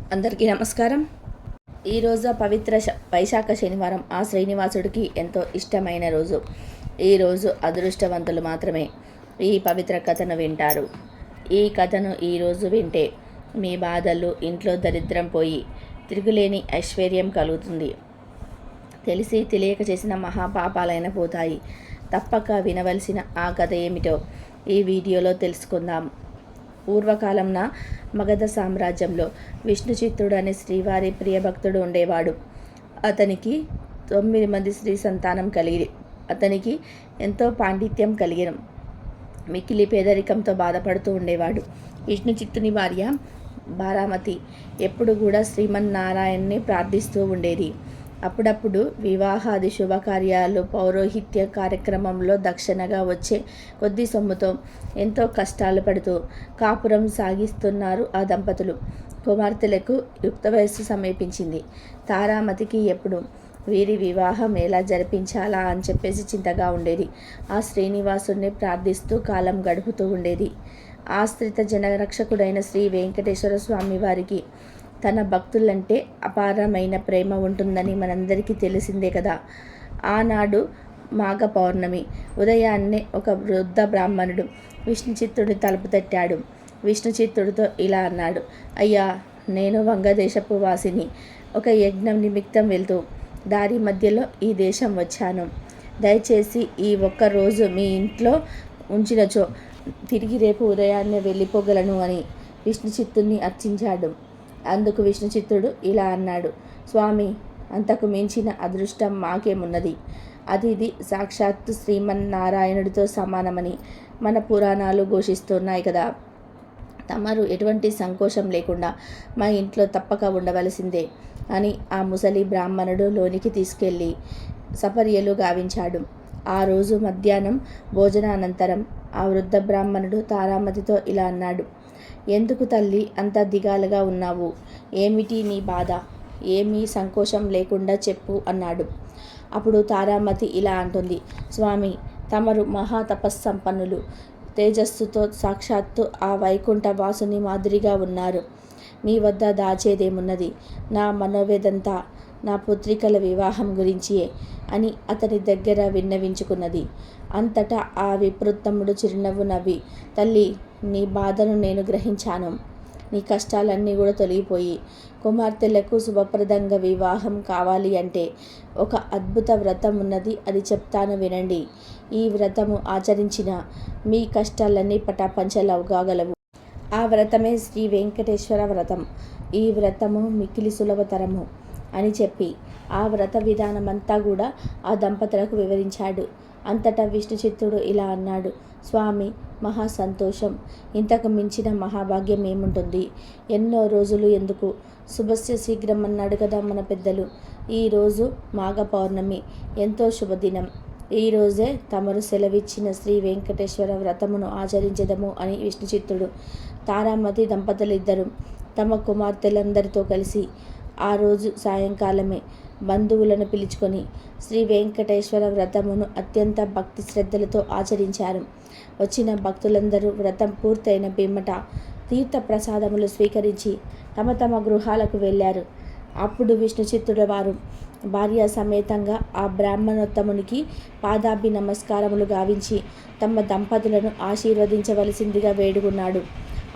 అందరికీ నమస్కారం. ఈరోజు పవిత్ర వైశాఖ శనివారం ఆ శ్రీనివాసుడికి ఎంతో ఇష్టమైన రోజు. ఈరోజు అదృష్టవంతులు మాత్రమే ఈ పవిత్ర కథను వింటారు. ఈ కథను ఈరోజు వింటే మీ బాధలు, ఇంట్లో దరిద్రం పోయి తిరుగులేని ఐశ్వర్యం కలుగుతుంది. తెలిసి తెలియక చేసిన మహాపాపాలైన పోతాయి. తప్పక వినవలసిన ఆ కథ ఏమిటో ఈ వీడియోలో తెలుసుకుందాం. పూర్వకాలంన మగధ సామ్రాజ్యంలో విష్ణుచిత్తుడు అనే శ్రీవారి ప్రియభక్తుడు ఉండేవాడు. అతనికి 9 మంది స్త్రీ సంతానం కలిగి అతనికి ఎంతో పాండిత్యం కలిగిన మిక్కిలి పేదరికంతో బాధపడుతూ ఉండేవాడు. విష్ణుచిత్తుని భార్య బారామతి ఎప్పుడు కూడా శ్రీమన్నారాయణ్ణి ప్రార్థిస్తూ ఉండేది. అప్పుడప్పుడు వివాహాది శుభకార్యాలు, పౌరోహిత్య కార్యక్రమంలో దక్షిణగా వచ్చే కొద్ది సొమ్ముతో ఎంతో కష్టాలు పడుతూ కాపురం సాగిస్తున్నారు ఆ దంపతులు. కుమార్తెలకు యుక్త వయస్సు సమీపించింది. తారామతికి ఎప్పుడు వీరి వివాహం ఎలా జరిపించాలా అని చెప్పేసి చింతగా ఉండేది. ఆ శ్రీనివాసుడిని ప్రార్థిస్తూ కాలం గడుపుతూ ఉండేది. ఆశ్రిత జనరక్షకుడైన శ్రీ వెంకటేశ్వర స్వామి వారికి తన భక్తులంటే అపారమైన ప్రేమ ఉంటుందని మనందరికీ తెలిసిందే కదా. ఆనాడు మాఘ పౌర్ణమి ఉదయాన్నే ఒక వృద్ధ బ్రాహ్మణుడు విష్ణుచిత్తుడి తలుపు తట్టాడు. విష్ణుచిత్తుడితో ఇలా అన్నాడు: అయ్యా, నేను వంగదేశపు వాసిని. ఒక యజ్ఞం నిమిత్తం వెళ్తూ దారి మధ్యలో ఈ దేశం వచ్చాను. దయచేసి ఈ ఒక్క రోజు మీ ఇంట్లో ఉంచినచో తిరిగి రేపు ఉదయాన్నే వెళ్ళిపోగలను అని విష్ణుచిత్తుడిని అర్చించాడు. అందుకు విష్ణుచిత్తుడు ఇలా అన్నాడు: స్వామి, అంతకు మించిన అదృష్టం మాకేమున్నది? ఇది సాక్షాత్తు శ్రీమన్నారాయణుడితో సమానమని మన పురాణాలు ఘోషిస్తున్నాయి కదా. తమరు ఎటువంటి సంకోచం లేకుండా మా ఇంట్లో తప్పక ఉండవలసిందే అని ఆ ముసలి బ్రాహ్మణుడు లోనికి తీసుకెళ్ళి సపర్యలు గావించాడు. ఆ రోజు మధ్యాహ్నం భోజనానంతరం ఆ వృద్ధ బ్రాహ్మణుడు తారామతితో ఇలా అన్నాడు: ఎందుకు తల్లి అంత దిగాలుగా ఉన్నావు? ఏమిటి నీ బాధ? ఏమీ సంకోచం లేకుండా చెప్పు అన్నాడు. అప్పుడు తారామతి ఇలా అంటుంది: స్వామి, తమరు మహా తపస్సంపన్నులు. తేజస్సుతో సాక్షాత్తు ఆ వైకుంఠ వాసుని మాదిరిగా ఉన్నారు. మీ వద్ద దాచేదేమున్నది? నా మనోవేదంతా నా పుత్రికల వివాహం గురించియే అని అతని దగ్గర విన్నవించుకున్నది. అంతటా ఆ విప్రోత్తముడు చిరునవ్వు నవ్వి, తల్లి, నీ బాధను నేను గ్రహించాను. నీ కష్టాలన్నీ కూడా తొలగిపోయి కుమార్తెలకు శుభప్రదంగా వివాహం కావాలి అంటే ఒక అద్భుత వ్రతం ఉన్నది. అది చెప్తాను వినండి. ఈ వ్రతము ఆచరించిన మీ కష్టాలన్నీ పటాపంచలవుగాగలవు. ఆ వ్రతమే శ్రీ వెంకటేశ్వర వ్రతం. ఈ వ్రతము మిక్కిలి సులభతరము అని చెప్పి ఆ వ్రత విధానమంతా కూడా ఆ దంపతులకు వివరించాడు. అంతటా విష్ణుచిత్తుడు ఇలా అన్నాడు: స్వామి, మహా సంతోషం. ఇంతకు మించిన మహాభాగ్యం ఏముంటుంది? ఎన్నో రోజులు ఎందుకు, శుభస్య శీఘ్రం అన్నాడు కదా మన పెద్దలు. ఈరోజు మాఘ పౌర్ణమి, ఎంతో శుభదినం. ఈరోజే తమరు సెలవిచ్చిన శ్రీ వెంకటేశ్వర వ్రతమును ఆచరించదము అని విష్ణుచిత్తుడు, తారామతి దంపతులిద్దరూ తమ కుమార్తెలందరితో కలిసి ఆ రోజు సాయంకాలమే బంధువులను పిలుచుకొని శ్రీ వెంకటేశ్వర వ్రతమును అత్యంత భక్తి శ్రద్ధలతో ఆచరించారు. వచ్చిన భక్తులందరూ వ్రతం పూర్తయిన పిమ్మట తీర్థ ప్రసాదములు స్వీకరించి తమ తమ గృహాలకు వెళ్ళారు. అప్పుడు విష్ణుచిత్తుడు వారు భార్య సమేతంగా ఆ బ్రాహ్మణోత్తమునికి పాదాభి నమస్కారములు గావించి తమ దంపతులను ఆశీర్వదించవలసిందిగా వేడుకున్నాడు.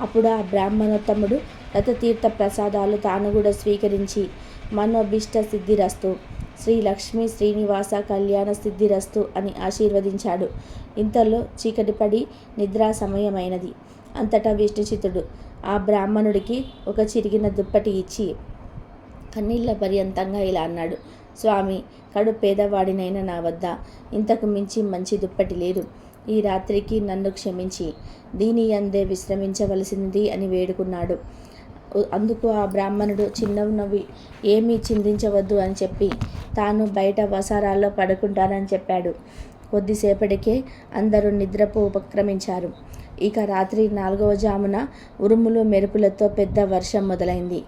అప్పుడు ఆ బ్రాహ్మణోత్తముడు రథతీర్థ ప్రసాదాలు తాను కూడా స్వీకరించి మనోభిష్ట సిద్ధిరస్తు, శ్రీ లక్ష్మీ శ్రీనివాస కళ్యాణ సిద్ధిరస్తు అని ఆశీర్వదించాడు. ఇంతలో చీకటి పడి నిద్రా సమయమైనది. అంతటా విష్ణుచిత్తుడు ఆ బ్రాహ్మణుడికి ఒక చిరిగిన దుప్పటి ఇచ్చి కన్నీళ్ల పర్యంతంగా ఇలా అన్నాడు: స్వామి, కడు పేదవాడినైన నా వద్ద ఇంతకు మించి మంచి దుప్పటి లేదు. ఈ రాత్రికి నన్ను క్షమించి దీని అందే విశ్రమించవలసింది అని వేడుకున్నాడు. అందుకు ఆ బ్రాహ్మణుడు చిన్నవి నవ్వి ఏమీ చిందించవద్దు అని చెప్పి తాను బయట వసారాల్లో పడుకుంటానని చెప్పాడు. కొద్దిసేపటికే అందరూ నిద్రపు ఉపక్రమించారు. ఇక రాత్రి 4వ జామున ఉరుములు మెరుపులతో పెద్ద వర్షం మొదలైంది.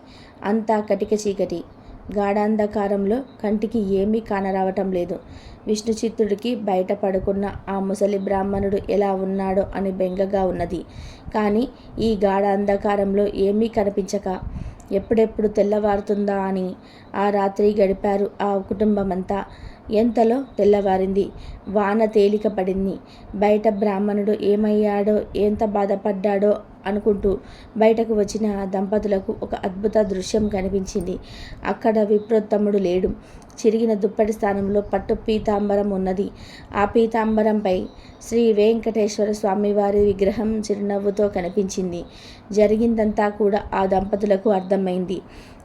అంతా కటిక చీకటి. గాఢాంధకారంలో కంటికి ఏమీ కానరావటం లేదు. విష్ణుచిత్తుడికి బయట పడుకున్న ఆ ముసలి బ్రాహ్మణుడు ఎలా ఉన్నాడో అని బెంగగా ఉన్నది. కానీ ఈ గాఢ అంధకారంలో ఏమీ కనిపించక ఎప్పుడెప్పుడు తెల్లవారుతుందా అని ఆ రాత్రి గడిపారు ఆ కుటుంబమంతా. ఎంతలో తెల్లవారింది. వాన తేలిక పడింది. బయట బ్రాహ్మణుడు ఏమయ్యాడో, ఎంత బాధపడ్డాడో అనుకుంటూ బయటకు వచ్చిన ఆ దంపతులకు ఒక అద్భుత దృశ్యం కనిపించింది. అక్కడ విప్రోత్తముడు లేడు. చిరిగిన దుప్పటి స్థానంలో పట్టు పీతాంబరం ఉన్నది. ఆ పీతాంబరంపై శ్రీ వెంకటేశ్వర స్వామివారి విగ్రహం చిరునవ్వుతో కనిపించింది. జరిగిందంతా కూడా ఆ దంపతులకు అర్థమైంది.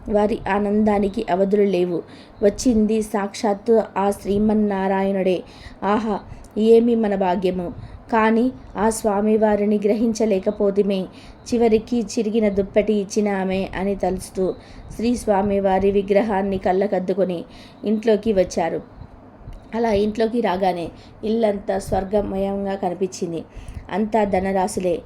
వారి ఆనందానికి అవధులు లేవు. వచ్చింది సాక్షాత్తు ఆ శ్రీమన్నారాయణుడే. ఆహా, ఏమి మన భాగ్యము! కానీ ఆ స్వామివారిని గ్రహించలేకపోతిమే. చివరికి చిరిగిన దుప్పటి ఇచ్చిన ఆమె అని తలుస్తూ శ్రీ స్వామివారి విగ్రహాన్ని కళ్ళకద్దుకొని ఇంట్లోకి వచ్చారు. అలా ఇంట్లోకి రాగానే ఇల్లంతా స్వర్గమయంగా కనిపించింది. అంతా ధనరాశులే.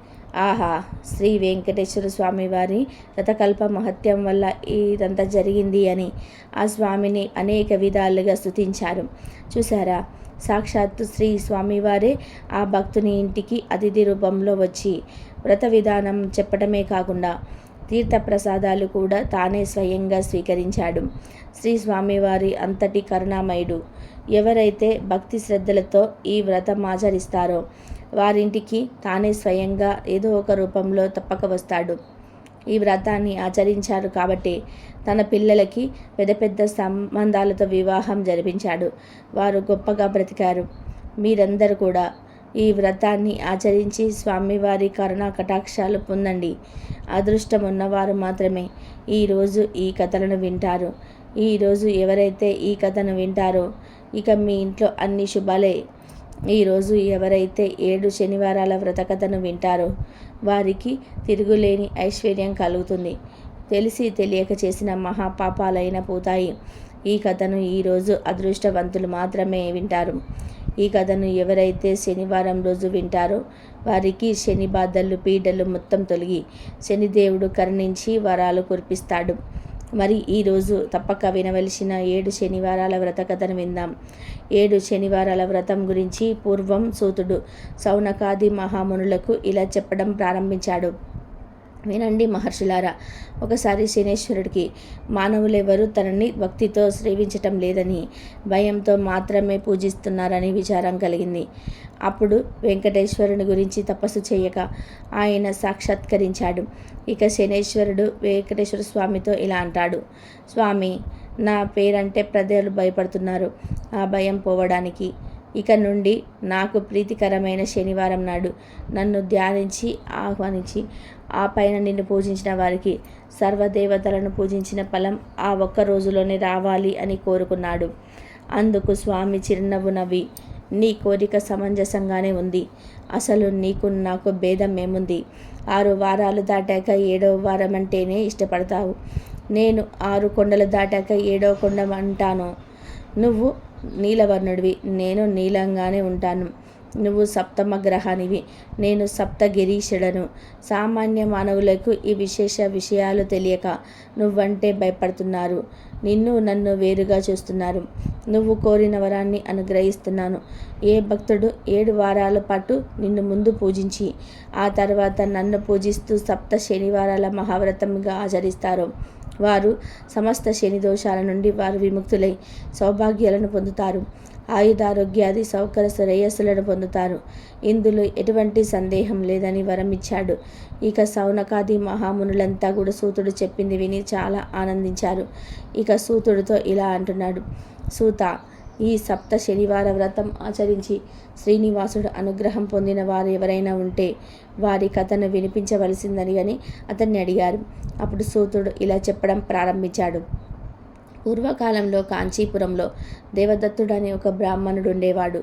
ఆహా, శ్రీ వెంకటేశ్వర స్వామి వారి రథకల్ప మహత్యం వల్ల ఇదంతా జరిగింది అని ఆ స్వామిని అనేక విధాలుగా స్తుతించారు. చూసారా, సాక్షాత్తు శ్రీ స్వామివారే ఆ భక్తుని ఇంటికి అతిథి రూపంలో వచ్చి వ్రత విధానం చెప్పడమే కాకుండా తీర్థప్రసాదాలు కూడా తానే స్వయంగా స్వీకరించాడు. శ్రీ స్వామివారి అంతటి కరుణామయుడు. ఎవరైతే భక్తి శ్రద్ధలతో ఈ వ్రతం ఆచరిస్తారో వారింటికి తానే స్వయంగా ఏదో ఒక రూపంలో తప్పక వస్తాడు. ఈ వ్రతాన్ని ఆచరించారు కాబట్టి తన పిల్లలకి పెద్ద పెద్ద సంబంధాలతో వివాహం జరిపించాడు. వారు గొప్పగా బ్రతికారు. మీరందరూ కూడా ఈ వ్రతాన్ని ఆచరించి స్వామివారి కరుణా కటాక్షాలు పొందండి. అదృష్టం ఉన్నవారు మాత్రమే ఈరోజు ఈ కథలను వింటారు. ఈరోజు ఎవరైతే ఈ కథను వింటారో ఇక మీ ఇంట్లో అన్ని శుభాలే. ఈరోజు ఎవరైతే 7 శనివారాల వ్రత కథను వింటారో వారికి తిరుగులేని ఐశ్వర్యం కలుగుతుంది. తెలిసి తెలియక చేసిన మహాపాపాలైన పోతాయి. ఈ కథను ఈరోజు అదృష్టవంతులు మాత్రమే వింటారు. ఈ కథను ఎవరైతే శనివారం రోజు వింటారో వారికి శని బాధలు పీడలు మొత్తం తొలగి శనిదేవుడు కరుణించి వరాలు కురిపిస్తాడు. మరి ఈరోజు తప్పక వినవలసిన 7 శనివారాల వ్రత కథను విందాం. 7 శనివారాల వ్రతం గురించి పూర్వం సూతుడు సౌనకాది మహామునులకు ఇలా చెప్పడం ప్రారంభించాడు. వినండి మహర్షులారా. ఒకసారి శనేశ్వరుడికి మానవులెవరూ తనని భక్తితో సేవించటం లేదని, భయంతో మాత్రమే పూజిస్తున్నారని విచారం కలిగింది. అప్పుడు వెంకటేశ్వరుని గురించి తపస్సు చేయక ఆయన సాక్షాత్కరించాడు. ఇక శనేశ్వరుడు వెంకటేశ్వర స్వామితో ఇలా అంటాడు: స్వామి, నా పేరంటే ప్రజలు భయపడుతున్నారు. ఆ భయం పోవడానికి ఇక నుండి నాకు ప్రీతికరమైన శనివారం నాడు నన్ను ధ్యానించి ఆహ్వానించి ఆ పైన నిన్ను పూజించిన వారికి సర్వదేవతలను పూజించిన ఫలం ఆ ఒక్క రోజులోనే రావాలి అని కోరుకున్నాడు. అందుకు స్వామి చిరునవ్వు నవ్వి, నీ కోరిక సమంజసంగానే ఉంది. అసలు నీకు నాకు భేదం ఏముంది? 6 వారాలు దాటాక 7వ వారం అంటేనే ఇష్టపడతావు. నేను 6 కొండలు దాటాక 7వ కొండ అంటాను. నువ్వు నీలవర్ణుడివి, నేను నీలంగానే ఉంటాను. నువ్వు సప్తమ గ్రహానివి, నేను సప్తగిరీశుడను. సామాన్య మానవులకు ఈ విశేష విషయాలు తెలియక నువ్వంటే భయపడుతున్నారు. నిన్ను నన్ను వేరుగా చూస్తున్నారు. నువ్వు కోరిన వరాన్ని అనుగ్రహిస్తున్నాను. ఏ భక్తుడు 7 వారాల పాటు నిన్ను ముందు పూజించి ఆ తర్వాత నన్ను పూజిస్తూ సప్త శనివారాల మహావ్రతంగా ఆచరిస్తారో వారు సమస్త శని దోషాల నుండి వారు విముక్తులై సౌభాగ్యాలను పొందుతారు. ఆయుధారోగ్యాది సౌకర్య శ్రేయస్సులను పొందుతారు. ఇందులో ఎటువంటి సందేహం లేదని వరం ఇచ్చాడు. ఇక సౌనకాది మహామునులంతా కూడా సూతుడు చెప్పింది విని చాలా ఆనందించారు. ఇక సూతుడితో ఇలా అంటున్నాడు: సూత, ఈ సప్త శనివార వ్రతం ఆచరించి శ్రీనివాసుడు అనుగ్రహం పొందిన వారు ఎవరైనా ఉంటే వారి కథను వినిపించవలసిందని అని అతన్ని అడిగారు. అప్పుడు సూతుడు ఇలా చెప్పడం ప్రారంభించాడు. పూర్వకాలంలో కాంచీపురంలో దేవదత్తుడు అనే ఒక బ్రాహ్మణుడు ఉండేవాడు.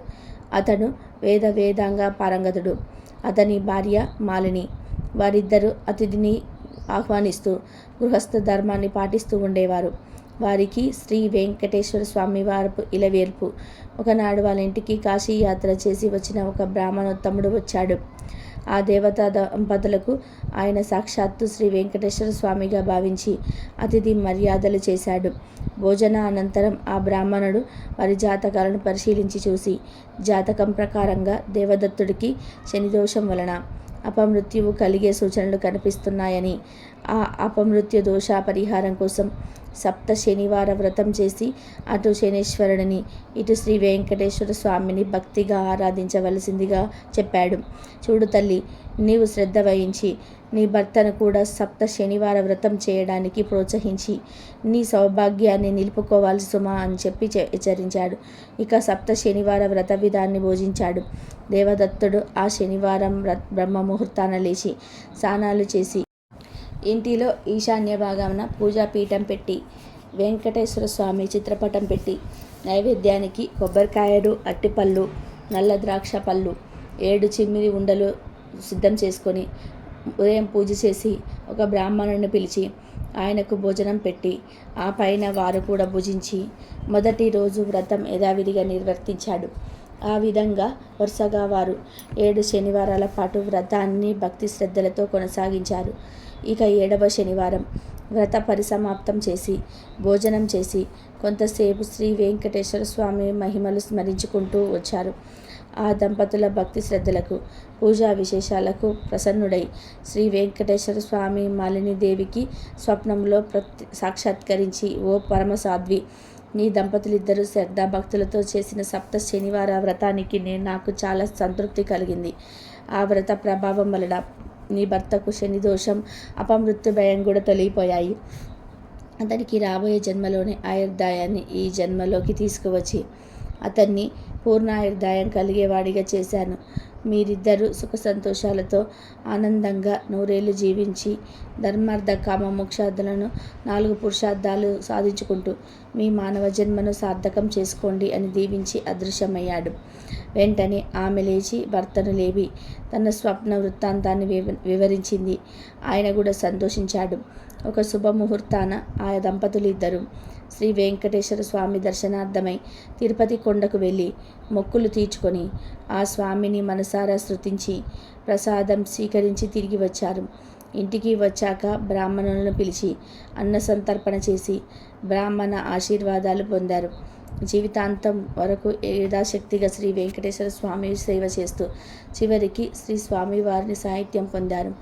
అతడు వేదాంగ పారంగతుడు. అతని భార్య మాలిని. వారిద్దరూ అతిథిని ఆహ్వానిస్తూ గృహస్థ ధర్మాన్ని పాటిస్తూ ఉండేవారు. వారికి శ్రీ వెంకటేశ్వర స్వామి వారు ఇలవేల్పు. ఒకనాడు వాళ్ళ ఇంటికి కాశీ యాత్ర చేసి వచ్చిన ఒక బ్రాహ్మణోత్తముడు వచ్చాడు. ఆ దేవతా దంపతులకు ఆయన సాక్షాత్తు శ్రీ వెంకటేశ్వర స్వామిగా భావించి అతిథి మర్యాదలు చేశాడు. భోజన అనంతరం ఆ బ్రాహ్మణుడు వారి జాతకాలను పరిశీలించి చూసి జాతకం ప్రకారంగా దేవదత్తుడికి శనిదోషం వలన అపమృత్యువు కలిగే సూచనలు కనిపిస్తున్నాయని, ఆ అపమృత్యు దోష పరిహారం కోసం సప్త శనివార వ్రతం చేసి అటు శనీశ్వరుడిని ఇటు శ్రీ వెంకటేశ్వర స్వామిని భక్తిగా ఆరాధించవలసిందిగా చెప్పాడు. చూడు తల్లి, నీవు శ్రద్ధ వహించి నీ భర్తను కూడా సప్త శనివార వ్రతం చేయడానికి ప్రోత్సహించి నీ సౌభాగ్యాన్ని నిలుపుకోవాలి సుమా అని చెప్పి హెచ్చరించాడు. ఇక సప్త శనివార వ్రత విధాన్ని బోధించాడు. దేవదత్తుడు ఆ శనివారం బ్రహ్మ ముహూర్తాన లేచి స్నానాలు చేసి ఇంటిలో ఈశాన్య భాగాన పూజాపీఠం పెట్టి వెంకటేశ్వర స్వామి చిత్రపటం పెట్టి నైవేద్యానికి కొబ్బరికాయలు, అట్టిపళ్ళు, నల్ల ద్రాక్ష పళ్ళు, 7 చిమ్మిలి ఉండలు సిద్ధం చేసుకొని ఉదయం పూజ చేసి ఒక బ్రాహ్మణుని పిలిచి ఆయనకు భోజనం పెట్టి ఆ పైన వారు కూడా భుజించి మొదటి రోజు వ్రతం యథావిధిగా నిర్వర్తించాడు. ఆ విధంగా వరుసగా వారు 7 శనివారాల పాటు వ్రతాన్ని భక్తి శ్రద్ధలతో కొనసాగించారు. ఇక 7వ శనివారం వ్రత పరిసమాప్తం చేసి భోజనం చేసి కొంతసేపు శ్రీ వెంకటేశ్వర స్వామి మహిమలు స్మరించుకుంటూ వచ్చారు. ఆ దంపతుల భక్తి శ్రద్ధలకు, పూజా విశేషాలకు ప్రసన్నుడై శ్రీ వెంకటేశ్వర స్వామి మాలినీదేవికి స్వప్నంలో సాక్షాత్కరించి, ఓ పరమసాధ్వి, నీ దంపతులిద్దరూ శ్రద్ధాభక్తులతో చేసిన సప్త శనివార వ్రతానికి నాకు చాలా సంతృప్తి కలిగింది. ఆ వ్రత ప్రభావం వలన నీ భర్తకు శని దోషం, అపమృత్యు భయం కూడా తొలగిపోయాయి. అతనికి రాబోయే జన్మలోని ఆయుర్దాయాన్ని ఈ జన్మలోకి తీసుకువచ్చి అతన్ని పూర్ణాయుర్దాయం కలిగేవాడిగా చేశాను. మీరిద్దరూ సుఖ సంతోషాలతో ఆనందంగా 100 ఏళ్ళు జీవించి ధర్మార్థ కామ మోక్షాదులను 4 పురుషార్థాలు సాధించుకుంటూ మీ మానవ జన్మను సార్థకం చేసుకోండి అని దీవించి అదృశ్యమయ్యాడు. వెంటనే ఆమె లేచి భర్తను లేవి తన స్వప్న వృత్తాంతాన్ని వివరించింది. ఆయన కూడా సంతోషించాడు. ఒక శుభముహూర్తాన ఆ దంపతులిద్దరూ శ్రీ వెంకటేశ్వర స్వామి దర్శనార్థమై తిరుపతి కొండకు వెళ్ళి మొక్కులు తీర్చుకొని ఆ స్వామిని మనసారా స్తుతించి ప్రసాదం స్వీకరించి తిరిగి వచ్చారు. ఇంటికి వచ్చాక బ్రాహ్మణులను పిలిచి అన్న సంతర్పణ చేసి బ్రాహ్మణ ఆశీర్వాదాలు పొందారు. జీవితాంతం వరకు యథాశక్తిగా శ్రీ వెంకటేశ్వర స్వామి సేవ చేస్తూ చివరికి శ్రీ స్వామివారిని సాహిత్యం పొందారు.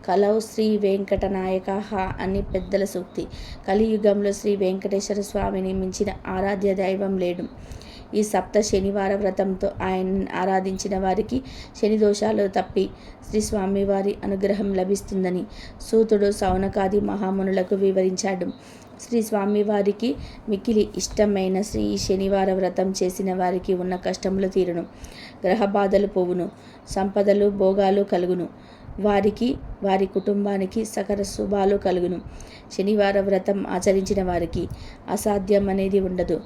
కలౌ శ్రీ వెంకటనాయక అని పెద్దల సూక్తి. కలియుగంలో శ్రీ వెంకటేశ్వర స్వామిని మించిన ఆరాధ్య దైవం లేడు. ఈ సప్త శనివార వ్రతంతో ఆయన ఆరాధించిన వారికి శని దోషాలు తప్పి శ్రీ స్వామివారి అనుగ్రహం లభిస్తుందని సూతుడు సౌనకాది మహామునులకు వివరించాడు. శ్రీ స్వామివారికి మిక్కిలి ఇష్టమైన శ్రీ శనివార వ్రతం చేసిన వారికి ఉన్న కష్టములు తీరును, గ్రహ బాధలు పోవును, సంపదలు భోగాలు కలుగును, వారికి వారి కుటుంబానికి సకల శుభాలు కలుగును. శనివార వ్రతం ఆచరించిన వారికి అసాధ్యం అనేది ఉండదు.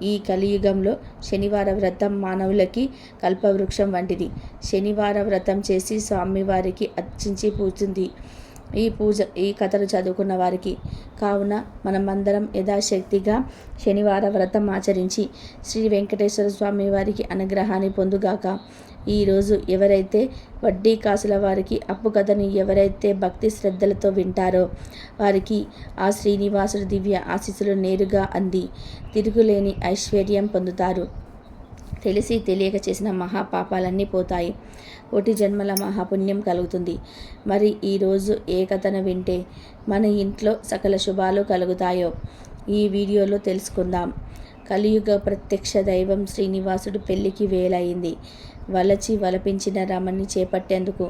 ఈ కలియుగంలో శనివార వ్రతం మానవులకి కల్పవృక్షం వంటిది. శనివార వ్రతం చేసి స్వామివారికి అర్చించి పూజింది ఈ కథలు చదువుకున్న వారికి. కావున మనమందరం యథాశక్తిగా శనివార వ్రతం ఆచరించి శ్రీ వెంకటేశ్వర స్వామి వారికి అనుగ్రహాన్ని పొందుగాక. ఈరోజు ఎవరైతే వడ్డీ కాసుల వారికి అప్పు కథని ఎవరైతే భక్తి శ్రద్ధలతో వింటారో వారికి ఆ శ్రీనివాసుడు దివ్య ఆశీస్సులు నేరుగా అంది తిరుగులేని ఐశ్వర్యం పొందుతారు. తెలిసి తెలియక చేసిన మహాపాపాలన్నీ పోతాయి. కోటి జన్మల మహాపుణ్యం కలుగుతుంది. మరి ఈరోజు ఏ కథను వింటే మన ఇంట్లో సకల శుభాలు కలుగుతాయో ఈ వీడియోలో తెలుసుకుందాం. కలియుగ ప్రత్యక్ష దైవం శ్రీనివాసుడు పెళ్లికి వేలయింది. వలచి వలపించిన రమణ్ణి చేపట్టేందుకు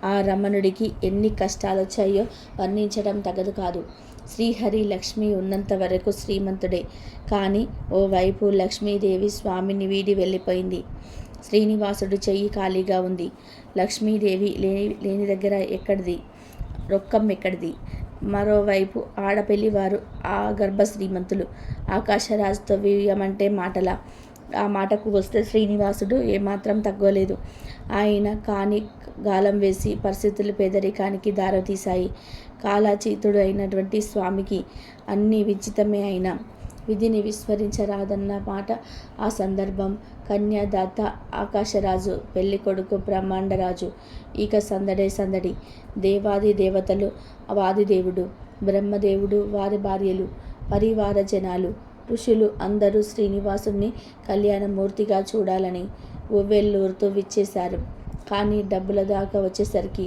ఆ రమణుడికి ఎన్ని కష్టాలు వచ్చాయో వర్ణించడం తగదు కాదు. శ్రీహరి లక్ష్మి ఉన్నంత వరకు శ్రీమంతుడే. కానీ ఓవైపు లక్ష్మీదేవి స్వామిని వీడి వెళ్ళిపోయింది. శ్రీనివాసుడు చెయ్యి ఖాళీగా ఉంది. లక్ష్మీదేవి లేని దగ్గర ఎక్కడిది, రొక్కం ఎక్కడిది? మరోవైపు ఆడపెళ్లివారు ఆ గర్భ శ్రీమంతులు ఆకాశరాజుతో వీయమంటే మాటలా? ఆ మాటకు వస్తే శ్రీనివాసుడు ఏమాత్రం తగ్గలేదు. ఆయన కాని గాలం వేసి పరిస్థితులు పేదరికానికి దారితీశాయి. కాలాతీతుడు అయినటువంటి స్వామికి అన్నీ విచితమే అయినా విధిని విస్మరించరాదన్న మాట ఆ సందర్భం. కన్యాదాత ఆకాశరాజు, పెళ్లి కొడుకు బ్రహ్మాండరాజు. ఇక సందడే సందడి. దేవాది దేవతలు, వాదిదేవుడు, బ్రహ్మదేవుడు, వారి భార్యలు, పరివార జనాలు, ఋషులు అందరూ శ్రీనివాసుని కళ్యాణమూర్తిగా చూడాలని ఉవ్వెల్లూరుతూ విచ్చేశారు. కానీ డబ్బుల దాకా వచ్చేసరికి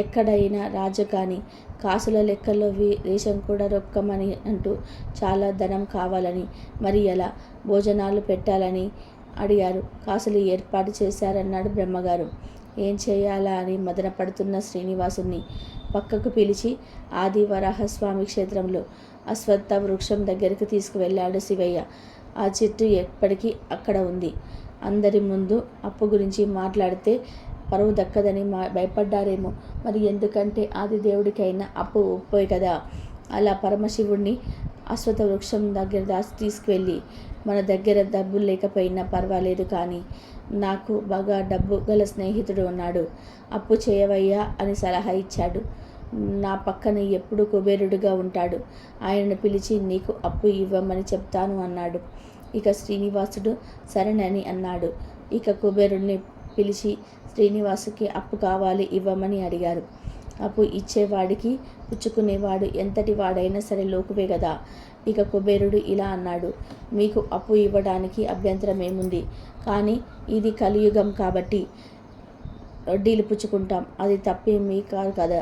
ఎక్కడైనా రాజకాని కాసుల లెక్కల్లో రేషన్ కూడా రొక్కమని అంటూ చాలా ధనం కావాలని, మరి ఎలా భోజనాలు పెట్టాలని అడిగారు. కాసులు ఏర్పాటు చేశారన్నాడు బ్రహ్మగారు. ఏం చేయాలా అని మదన పడుతున్న శ్రీనివాసుని పక్కకు పిలిచి ఆదివరాహస్వామి క్షేత్రంలో అశ్వత్థ వృక్షం దగ్గరికి తీసుకువెళ్ళాడు శివయ్య. ఆ చెట్టు ఎప్పటికీ అక్కడ ఉంది. అందరి ముందు అప్పు గురించి మాట్లాడితే పరువు దక్కదని భయపడ్డారేమో. మరి ఎందుకంటే ఆది దేవుడికైనా అప్పు ఒప్పోయి కదా. అలా పరమశివుణ్ణి అశ్వత్థ వృక్షం దగ్గర తీసుకువెళ్ళి, మన దగ్గర డబ్బులు లేకపోయినా పర్వాలేదు, కానీ నాకు బాగా డబ్బు గల స్నేహితుడు ఉన్నాడు, అప్పు చేయవయ్యా అని సలహా ఇచ్చాడు. నా పక్కన ఎప్పుడు కుబేరుడుగా ఉంటాడు. ఆయనను పిలిచి నీకు అప్పు ఇవ్వమని చెప్తాను అన్నాడు. ఇక శ్రీనివాసుడు సరేనని అన్నాడు. ఇక కుబేరుడిని పిలిచి శ్రీనివాసుకి అప్పు కావాలి, ఇవ్వమని అడిగారు. అప్పు ఇచ్చేవాడికి పుచ్చుకునేవాడు ఎంతటి వాడైనా సరే లోకువే కదా. ఇక కుబేరుడు ఇలా అన్నాడు, మీకు అప్పు ఇవ్వడానికి అభ్యంతరం ఏముంది, కానీ ఇది కలియుగం కాబట్టి వడ్డీలు పుచ్చుకుంటాం, అది తప్పేమీ కాదు కదా.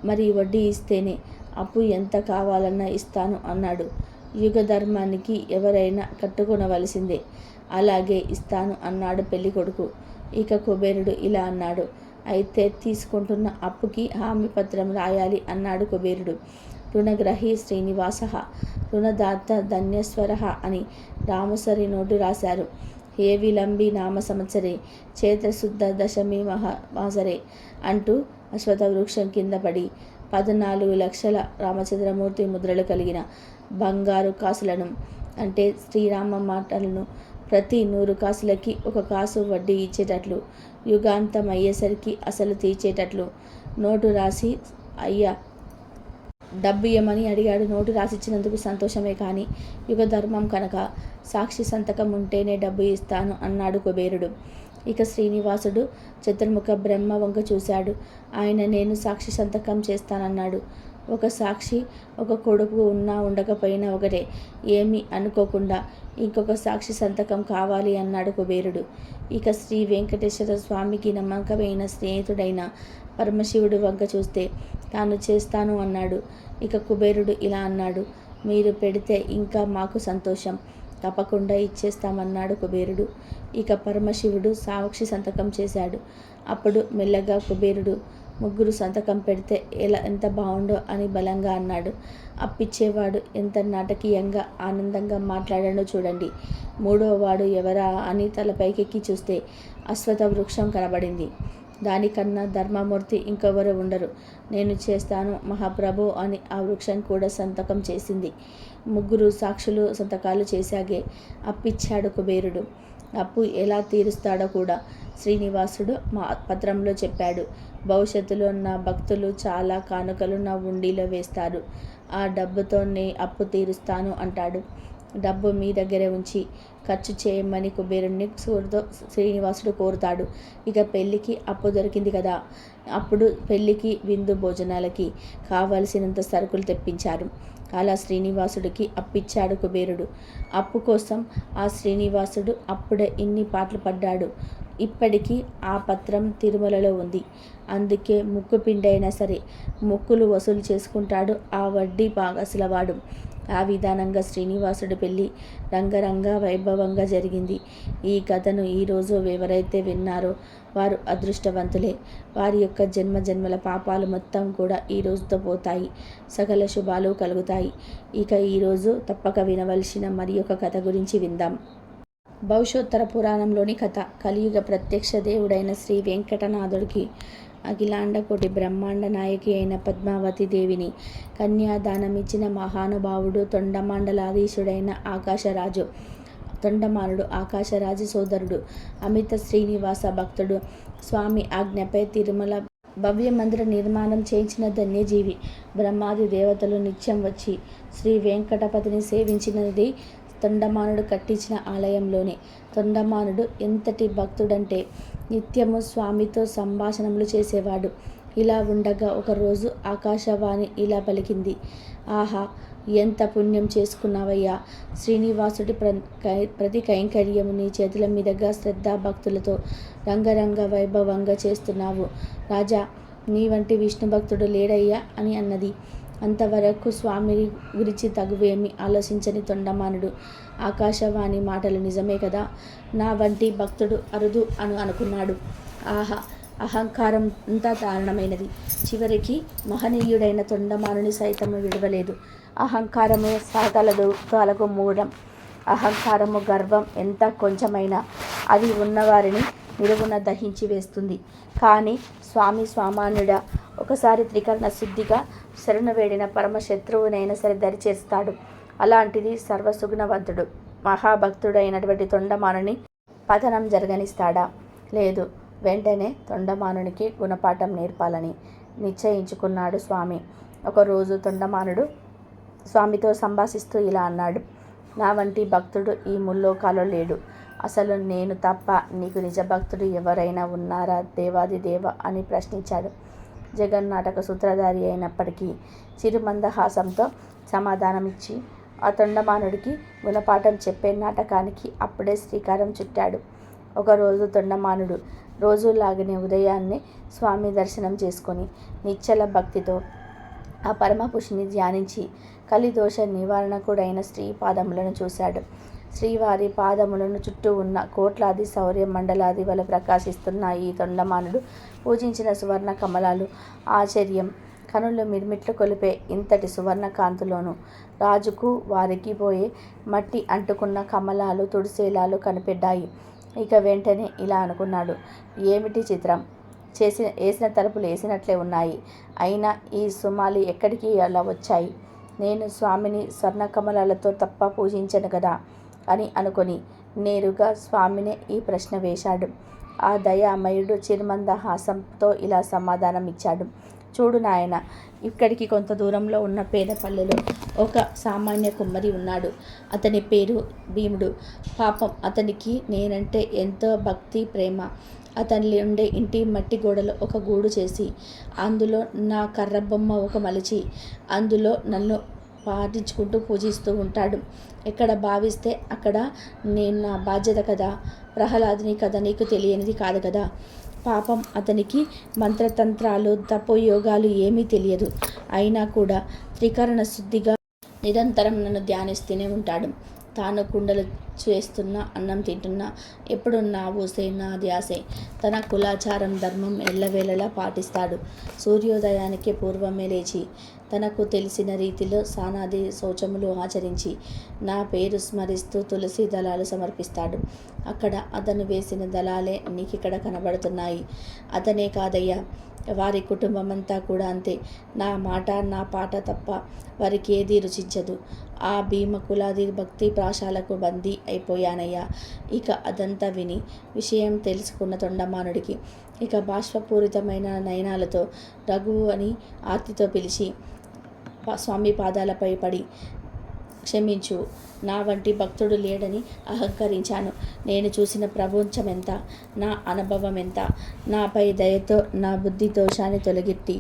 మరి వడ్డీ ఇస్తేనే అప్పు ఎంత కావాలన్నా ఇస్తాను అన్నాడు. యుగ ధర్మానికి ఎవరైనా కట్టుకొనవలసిందే, అలాగే ఇస్తాను అన్నాడు పెళ్లి కొడుకు. ఇక కుబేరుడు ఇలా అన్నాడు, అయితే తీసుకుంటున్న అప్పుకి హామీ పత్రం రాయాలి అన్నాడు కుబేరుడు. రుణగ్రహి శ్రీనివాస, రుణదాత ధన్యస్వర అని రామసరి నోటు రాశారు. ఏ విలంబి నామ సంవత్సరే చైత్రశుద్ధ దశమి మాసరే అంటూ అశ్వత్థ వృక్షం కింద పడి 14 లక్షల రామచంద్రమూర్తి ముద్రలు కలిగిన బంగారు కాసులను, అంటే శ్రీరామ మాటలను ప్రతి 100 కాసులకి 1 కాసు వడ్డీ ఇచ్చేటట్లు, యుగాంతం అయ్యేసరికి అసలు తీర్చేటట్లు నోటు రాసి అయ్యా డబ్బు ఇయ్యమని అడిగాడు. నోటు రాసిచ్చినందుకు సంతోషమే, కానీ యుగ ధర్మం కనుక సాక్షి సంతకం ఉంటేనే డబ్బు ఇస్తాను అన్నాడు కుబేరుడు. ఇక శ్రీనివాసుడు చతుర్ముఖ బ్రహ్మ వంక చూశాడు. ఆయన నేను సాక్షి సంతకం చేస్తానన్నాడు. ఒక సాక్షి, ఒక కొడుకు ఉన్నా ఉండకపోయినా ఒకటే, ఏమీ అనుకోకుండా ఇంకొక సాక్షి సంతకం కావాలి అన్నాడు కుబేరుడు. ఇక శ్రీ వెంకటేశ్వర స్వామికి నమ్మకమైన స్నేహితుడైన పరమశివుడు వంక చూస్తే తాను చేస్తాను అన్నాడు. ఇక కుబేరుడు ఇలా అన్నాడు, మీరు పెడితే ఇంకా మాకు సంతోషం, తప్పకుండా ఇచ్చేస్తామన్నాడు కుబేరుడు. ఇక పరమశివుడు సాక్షి సంతకం చేశాడు. అప్పుడు మెల్లగా కుబేరుడు, ముగ్గురు సంతకం పెడితే ఎంత బాగుండో అని బలంగా అన్నాడు. అప్పిచ్చేవాడు ఎంత నాటకీయంగా ఆనందంగా మాట్లాడాడో చూడండి. 3వ వాడు ఎవరా అని తలపైకెక్కి చూస్తే అశ్వత్థ వృక్షం కనబడింది. దానికన్నా ధర్మమూర్తి ఇంకెవరు ఉండరు, నేను చేస్తాను మహాప్రభు అని ఆ వృక్షం కూడా సంతకం చేసింది. ముగ్గురు సాక్షులు సంతకాలు చేశాగే అప్పిచ్చాడు కుబేరుడు. అప్పు ఎలా తీరుస్తాడో కూడా శ్రీనివాసుడు మా పత్రంలో చెప్పాడు. భవిష్యత్తులో నా భక్తులు చాలా కానుకలు నా ఉండిలో వేస్తారు, ఆ డబ్బుతో అప్పు తీరుస్తాను అంటాడు. డబ్బు మీ దగ్గరే ఉంచి ఖర్చు చేయమని కుబేరుణ్ణి శ్రీనివాసుడు కోరుతాడు. ఇక పెళ్ళికి అప్పు దొరికింది కదా. అప్పుడు పెళ్ళికి విందు భోజనాలకి కావలసినంత సరుకులు తెప్పించారు. అలా శ్రీనివాసుడికి అప్పిచ్చాడు కుబేరుడు. అప్పు కోసం ఆ శ్రీనివాసుడు అప్పుడే ఇన్ని పాటలు పడ్డాడు. ఇప్పటికీ ఆ పత్రం తిరుమలలో ఉంది. అందుకే ముక్కు పిండైనా సరే మొక్కులు వసూలు చేసుకుంటాడు ఆ వడ్డీ అసలవాడు. ఆ విధానంగా శ్రీనివాసుడి పెళ్ళి రంగరంగ వైభవంగా జరిగింది. ఈ కథను ఈరోజు ఎవరైతే విన్నారో వారు అదృష్టవంతులే. వారి యొక్క జన్మజన్మల పాపాలు మొత్తం కూడా ఈ రోజుతో పోతాయి, సకల శుభాలు కలుగుతాయి. ఇక ఈరోజు తప్పక వినవలసిన మరి ఒక కథ గురించి విందాం. భవిష్యోత్తర పురాణంలోని కథ. కలియుగ ప్రత్యక్ష దేవుడైన శ్రీ వెంకటనాథుడికి అఖిలాండ కోటి బ్రహ్మాండ నాయకి అయిన పద్మావతి దేవిని కన్యాదానమిచ్చిన మహానుభావుడు తొండమండలాధీశుడైన ఆకాశరాజు. తొండమానుడు ఆకాశరాజు సోదరుడు, అమిత శ్రీనివాస భక్తుడు. స్వామి ఆజ్ఞపై తిరుమల భవ్య మందిర నిర్మాణం చేయించిన ధన్యజీవి. బ్రహ్మాది దేవతలు నిత్యం వచ్చి శ్రీ వెంకటపతిని సేవించినది తొండమానుడు కట్టించిన ఆలయంలోనే. తొండమానుడు ఎంతటి భక్తుడంటే నిత్యము స్వామితో సంభాషణలు చేసేవాడు. ఇలా ఉండగా ఒకరోజు ఆకాశవాణి ఇలా పలికింది, ఆహా, ఎంత పుణ్యం చేసుకున్నావయ్యా. శ్రీనివాసుడి ప్రతి కైంకర్యము నీ చేతుల మీదుగా శ్రద్ధాభక్తులతో రంగరంగ వైభవంగా చేస్తున్నావు. రాజా, నీ వంటి విష్ణు భక్తుడు లేడయ్యా అని అన్నది. అంతవరకు స్వామి గురించి తగువేమి ఆలోచించని తొండమానుడు ఆకాశవాణి మాటలు నిజమే కదా, నా వంటి భక్తుడు అరుదు అనుకున్నాడు. ఆహా, అహంకారం అంతా దారుణమైనది. చివరికి మహనీయుడైన తొండమానుని సైతము విడవలేదు. అహంకారము సకల మూఢం. అహంకారము, గర్వం ఎంత కొంచెమైనా అది ఉన్నవారిని నిలువున దహించి వేస్తుంది. కానీ స్వామి సామాన్యుడా, ఒకసారి త్రికరణ శుద్ధిగా శరణు వేడిన పరమశత్రువునైనా సరే దరిచేస్తాడు. అలాంటిది సర్వసుగుణవంతుడు మహాభక్తుడైనటువంటి తొండమానుని పతనం జరగనిస్తాడా? లేదు. వెంటనే తొండమానునికి గుణపాఠం నేర్పాలని నిశ్చయించుకున్నాడు స్వామి. ఒకరోజు తొండమానుడు స్వామితో సంభాషిస్తూ ఇలా అన్నాడు. నా వంటి భక్తుడు ఈ ముల్లోకాలో లేడు. అసలు నేను తప్ప నీకు నిజభక్తుడు ఎవరైనా ఉన్నారా దేవాదిదేవ అని ప్రశ్నించాడు. జగన్నాటక సూత్రధారి అయినప్పటికీ చిరుమందహాసంతో సమాధానమిచ్చి ఆ తొండమానుడికి గుణపాఠం చెప్పే నాటకానికి అప్పుడే శ్రీకారం చుట్టాడు. ఒకరోజు తొండమానుడు రోజులాగానే ఉదయాన్నే స్వామి దర్శనం చేసుకొని నిశ్చల భక్తితో ఆ పరమపురుషుని ధ్యానించి కలిదోష నివారణకుడైన శ్రీ పాదములను చూశాడు. శ్రీవారి పాదములను చుట్టూ ఉన్న కోట్లాది సౌర్య మండలాది వల్ల ప్రకాశిస్తున్న ఈ తొండమానుడు పూజించిన సువర్ణ కమలాలు ఆశ్చర్యం. కనులు మిర్మిట్లు కొలిపే ఇంతటి సువర్ణ కాంతులోను రాజుకు వారికి పోయే మట్టి అంటుకున్న కమలాలు తుడిసేలాలు కనిపెట్టాయి. ఇక వెంటనే ఇలా అనుకున్నాడు. ఏమిటి చిత్రం, వేసిన తలుపులు వేసినట్లే ఉన్నాయి. అయినా ఈ సుమాలి ఎక్కడికి అలా వచ్చాయి? నేను స్వామిని స్వర్ణకమలాలతో తప్ప పూజించను కదా అని అనుకొని నేరుగా స్వామినే ఈ ప్రశ్న వేశాడు. ఆ దయామయుడు చిరుమందహాసంతో ఇలా సమాధానం ఇచ్చాడు. చూడు నాయన, ఇక్కడికి కొంత దూరంలో ఉన్న పేదపల్లెలో ఒక సామాన్య కుమ్మరి ఉన్నాడు. అతని పేరు భీముడు. పాపం, అతనికి నేనంటే ఎంతో భక్తి ప్రేమ. అతని ఉండే ఇంటి మట్టి గోడలో ఒక గూడు చేసి అందులో నా కర్రబొమ్మ ఒక మలిచి అందులో నన్ను పాటించుకుంటూ పూజిస్తూ ఉంటాడు. ఎక్కడ భావిస్తే అక్కడ నేను నా బాధ్యత కదా. ప్రహ్లాదుని కథ నీకు తెలియనిది కాదు కదా. పాపం, అతనికి మంత్రతంత్రాలు తపోయోగాలు ఏమీ తెలియదు. అయినా కూడా త్రికరణ శుద్ధిగా నిరంతరం నన్ను ధ్యానిస్తూనే ఉంటాడు. తాను కుండలు చేస్తున్నా, అన్నం తింటున్నా ఎప్పుడు నా ఊసే నా ధ్యాసే. తన కులాచారం ధర్మం ఎల్లవేళలా పాటిస్తాడు. సూర్యోదయానికి పూర్వమే లేచి తనకు తెలిసిన రీతిలో సానాది శౌచములు ఆచరించి నా పేరు స్మరిస్తూ తులసి దళాలు సమర్పిస్తాడు. అక్కడ అతను వేసిన దళాలే నీకిక్కడ కనబడుతున్నాయి. అతనే కాదయ్యా, వారి కుటుంబమంతా కూడా అంతే. నా మాట నా పాట తప్ప వారికి ఏదీ రుచించదు. ఆ భీమ కులాది భక్తి ప్రాశాలకు బందీ అయిపోయానయ్యా. ఇక అదంతా విని విషయం తెలుసుకున్న తొండమానుడికి ఇక బాష్పపూరితమైన నయనాలతో రఘువు అని ఆర్తితో పిలిచి స్వామి పాదాలపై పడి, క్షమించు, నా వంటి భక్తుడు లేడని అహంకరించాను. నేను చూసిన ప్రపంచం ఎంత, నా అనుభవం ఎంత. నాపై దయతో నా బుద్ధి దోషాన్ని తొలగిట్టి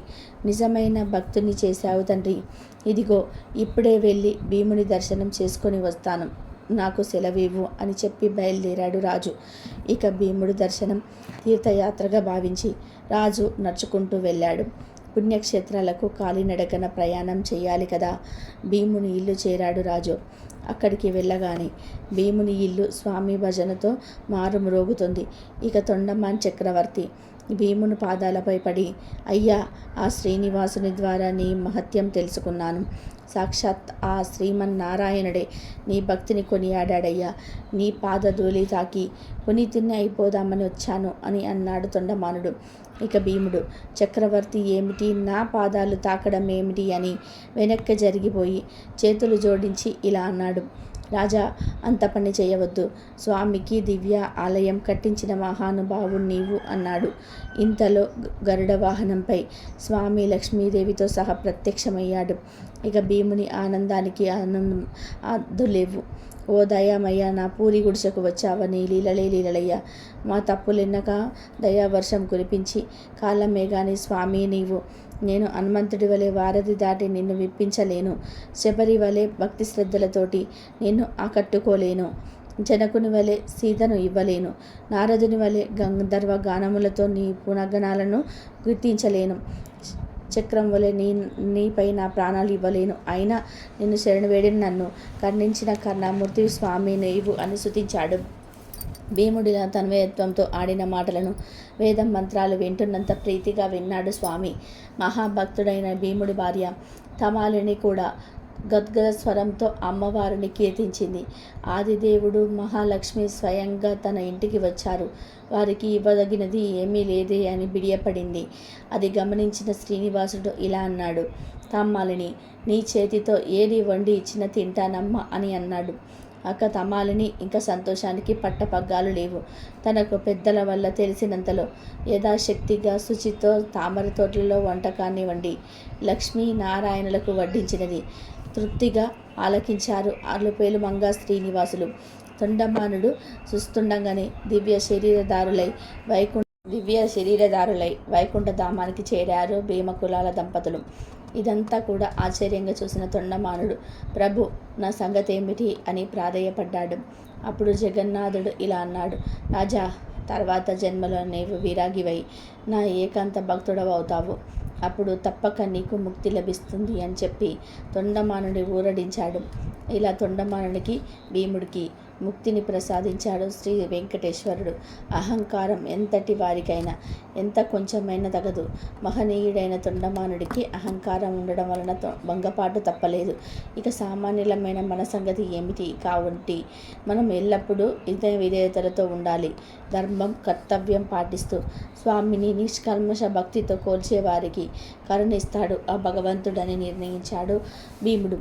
నిజమైన భక్తుని చేశావు తండ్రి. ఇదిగో ఇప్పుడే వెళ్ళి భీముని దర్శనం చేసుకొని వస్తాను. నాకు సెలవివ్వు అని చెప్పి బయలుదేరాడు రాజు. ఇక భీముడు దర్శనం తీర్థయాత్రగా భావించి రాజు నడుచుకుంటూ వెళ్ళాడు. పుణ్యక్షేత్రాలకు కాలినడకన ప్రయాణం చేయాలి కదా. భీముని ఇల్లు చేరాడు రాజు. అక్కడికి వెళ్ళగానే భీముని ఇల్లు స్వామి భజనతో మారుమ్రోగుతుంది. ఇక తొండమాన్ చక్రవర్తి భీముని పాదాలపై పడి, అయ్యా, ఆ శ్రీనివాసుని ద్వారా నీ మహత్యం తెలుసుకున్నాను. సాక్షాత్ ఆ శ్రీమన్నారాయణుడే నీ భక్తిని కొనియాడాడయ్యా. నీ పాదధూళి తాకి పునీతుని అయిపోదామని వచ్చాను అని అన్నాడు తొండమానుడు. ఇక భీముడు, చక్రవర్తి ఏమిటి, నా పాదాలు తాకడం ఏమిటి అని వెనక్కి జరిగిపోయి చేతులు జోడించి ఇలా అన్నాడు. రాజా, అంత పని చేయవద్దు. స్వామికి దివ్య ఆలయం కట్టించిన మహానుభావుడు నీవు అన్నాడు. ఇంతలో గరుడ వాహనంపై స్వామి లక్ష్మీదేవితో సహా ప్రత్యక్షమయ్యాడు. ఇక భీముని ఆనందానికి అద్దులేవు. ఓ దయామయ్య, నా పూరి గుడిసెకు వచ్చావ, నీ లీలలే లీలలయ్య. మా తప్పులెన్నక దయావర్షం కురిపించి కాలమే గాని స్వామి నీవు నేను హనుమంతుడి వలె వారధి దాటి నిన్ను విప్పించలేను. శబరి వలె భక్తి శ్రద్ధలతోటి నిన్ను ఆకట్టుకోలేను. జనకుని వలె సీతను ఇవ్వలేను. నారదుని వలె గంధర్వ గానములతో నీ పునగణాలను గుర్తించలేను. చక్రం వలె నీపై నా ప్రాణాలు ఇవ్వలేను. అయినా నిన్ను శరణు వేడిన నన్ను కర్ణించిన కర్ణమూర్తి స్వామి నీవు అని స్తుతించాడు. భీముడిలా తన్మయత్వంతో ఆడిన మాటలను వేదం మంత్రాలు వింటున్నంత ప్రీతిగా విన్నాడు స్వామి. మహాభక్తుడైన భీముడి భార్య తమాలిని కూడా గద్గద స్వరంతో అమ్మవారిని కీర్తించింది. ఆదిదేవుడు మహాలక్ష్మి స్వయంగా తన ఇంటికి వచ్చారు. వారికి ఇవ్వదగినది ఏమీ లేదే అని బిడియపడింది. అది గమనించిన శ్రీనివాసుడు ఇలా అన్నాడు, తమ్మాలిని, నీ చేతితో ఏది వండి ఇచ్చిన తింటానమ్మా అని అన్నాడు. అక్క తమాలిని ఇంకా సంతోషానికి పట్టపగ్గాలు లేవు. తనకు పెద్దల వల్ల తెలిసినంతలో యథాశక్తిగా శుచితో తామర తోటలలో వంటకాన్ని వండి లక్ష్మీ నారాయణులకు వడ్డించినది. తృప్తిగా ఆలకించారు అలుపేలు మంగా శ్రీనివాసులు. తొండమానుడు చూస్తుండగానే దివ్య శరీరధారులై వైకుంఠ ధామానికి చేరారు భీమకులాల దంపతులు. ఇదంతా కూడా ఆశ్చర్యంగా చూసిన తొండమానుడు, ప్రభు, నా సంగతేమిటి అని ప్రాధేయపడ్డాడు. అప్పుడు జగన్నాథుడు ఇలా అన్నాడు, రాజా, తర్వాత జన్మలో నీవు విరాగివై నా ఏకాంత భక్తుడవవుతావు. అప్పుడు తప్పక నీకు ముక్తి లభిస్తుంది అని చెప్పి తొండమానుడి ఊరడించాడు. ఇలా తొండమానుడికి భీముడికి ముక్తిని ప్రసాదించాడు శ్రీ వెంకటేశ్వరుడు. అహంకారం ఎంతటి వారికైనా ఎంత కొంచెమైనా తగదు. మహనీయుడైన తొండమానుడికి అహంకారం ఉండడం వలన భంగపాటు తప్పలేదు. ఇక సామాన్యులమైన మన సంగతి ఏమిటి? కాబట్టి మనం ఎల్లప్పుడూ విధేయతలతో ఉండాలి. ధర్మం, కర్తవ్యం పాటిస్తూ స్వామిని నిష్కల్మష భక్తితో కోల్చేవారికి కరుణిస్తాడు ఆ భగవంతుడని నిర్ణయించాడు భీముడు.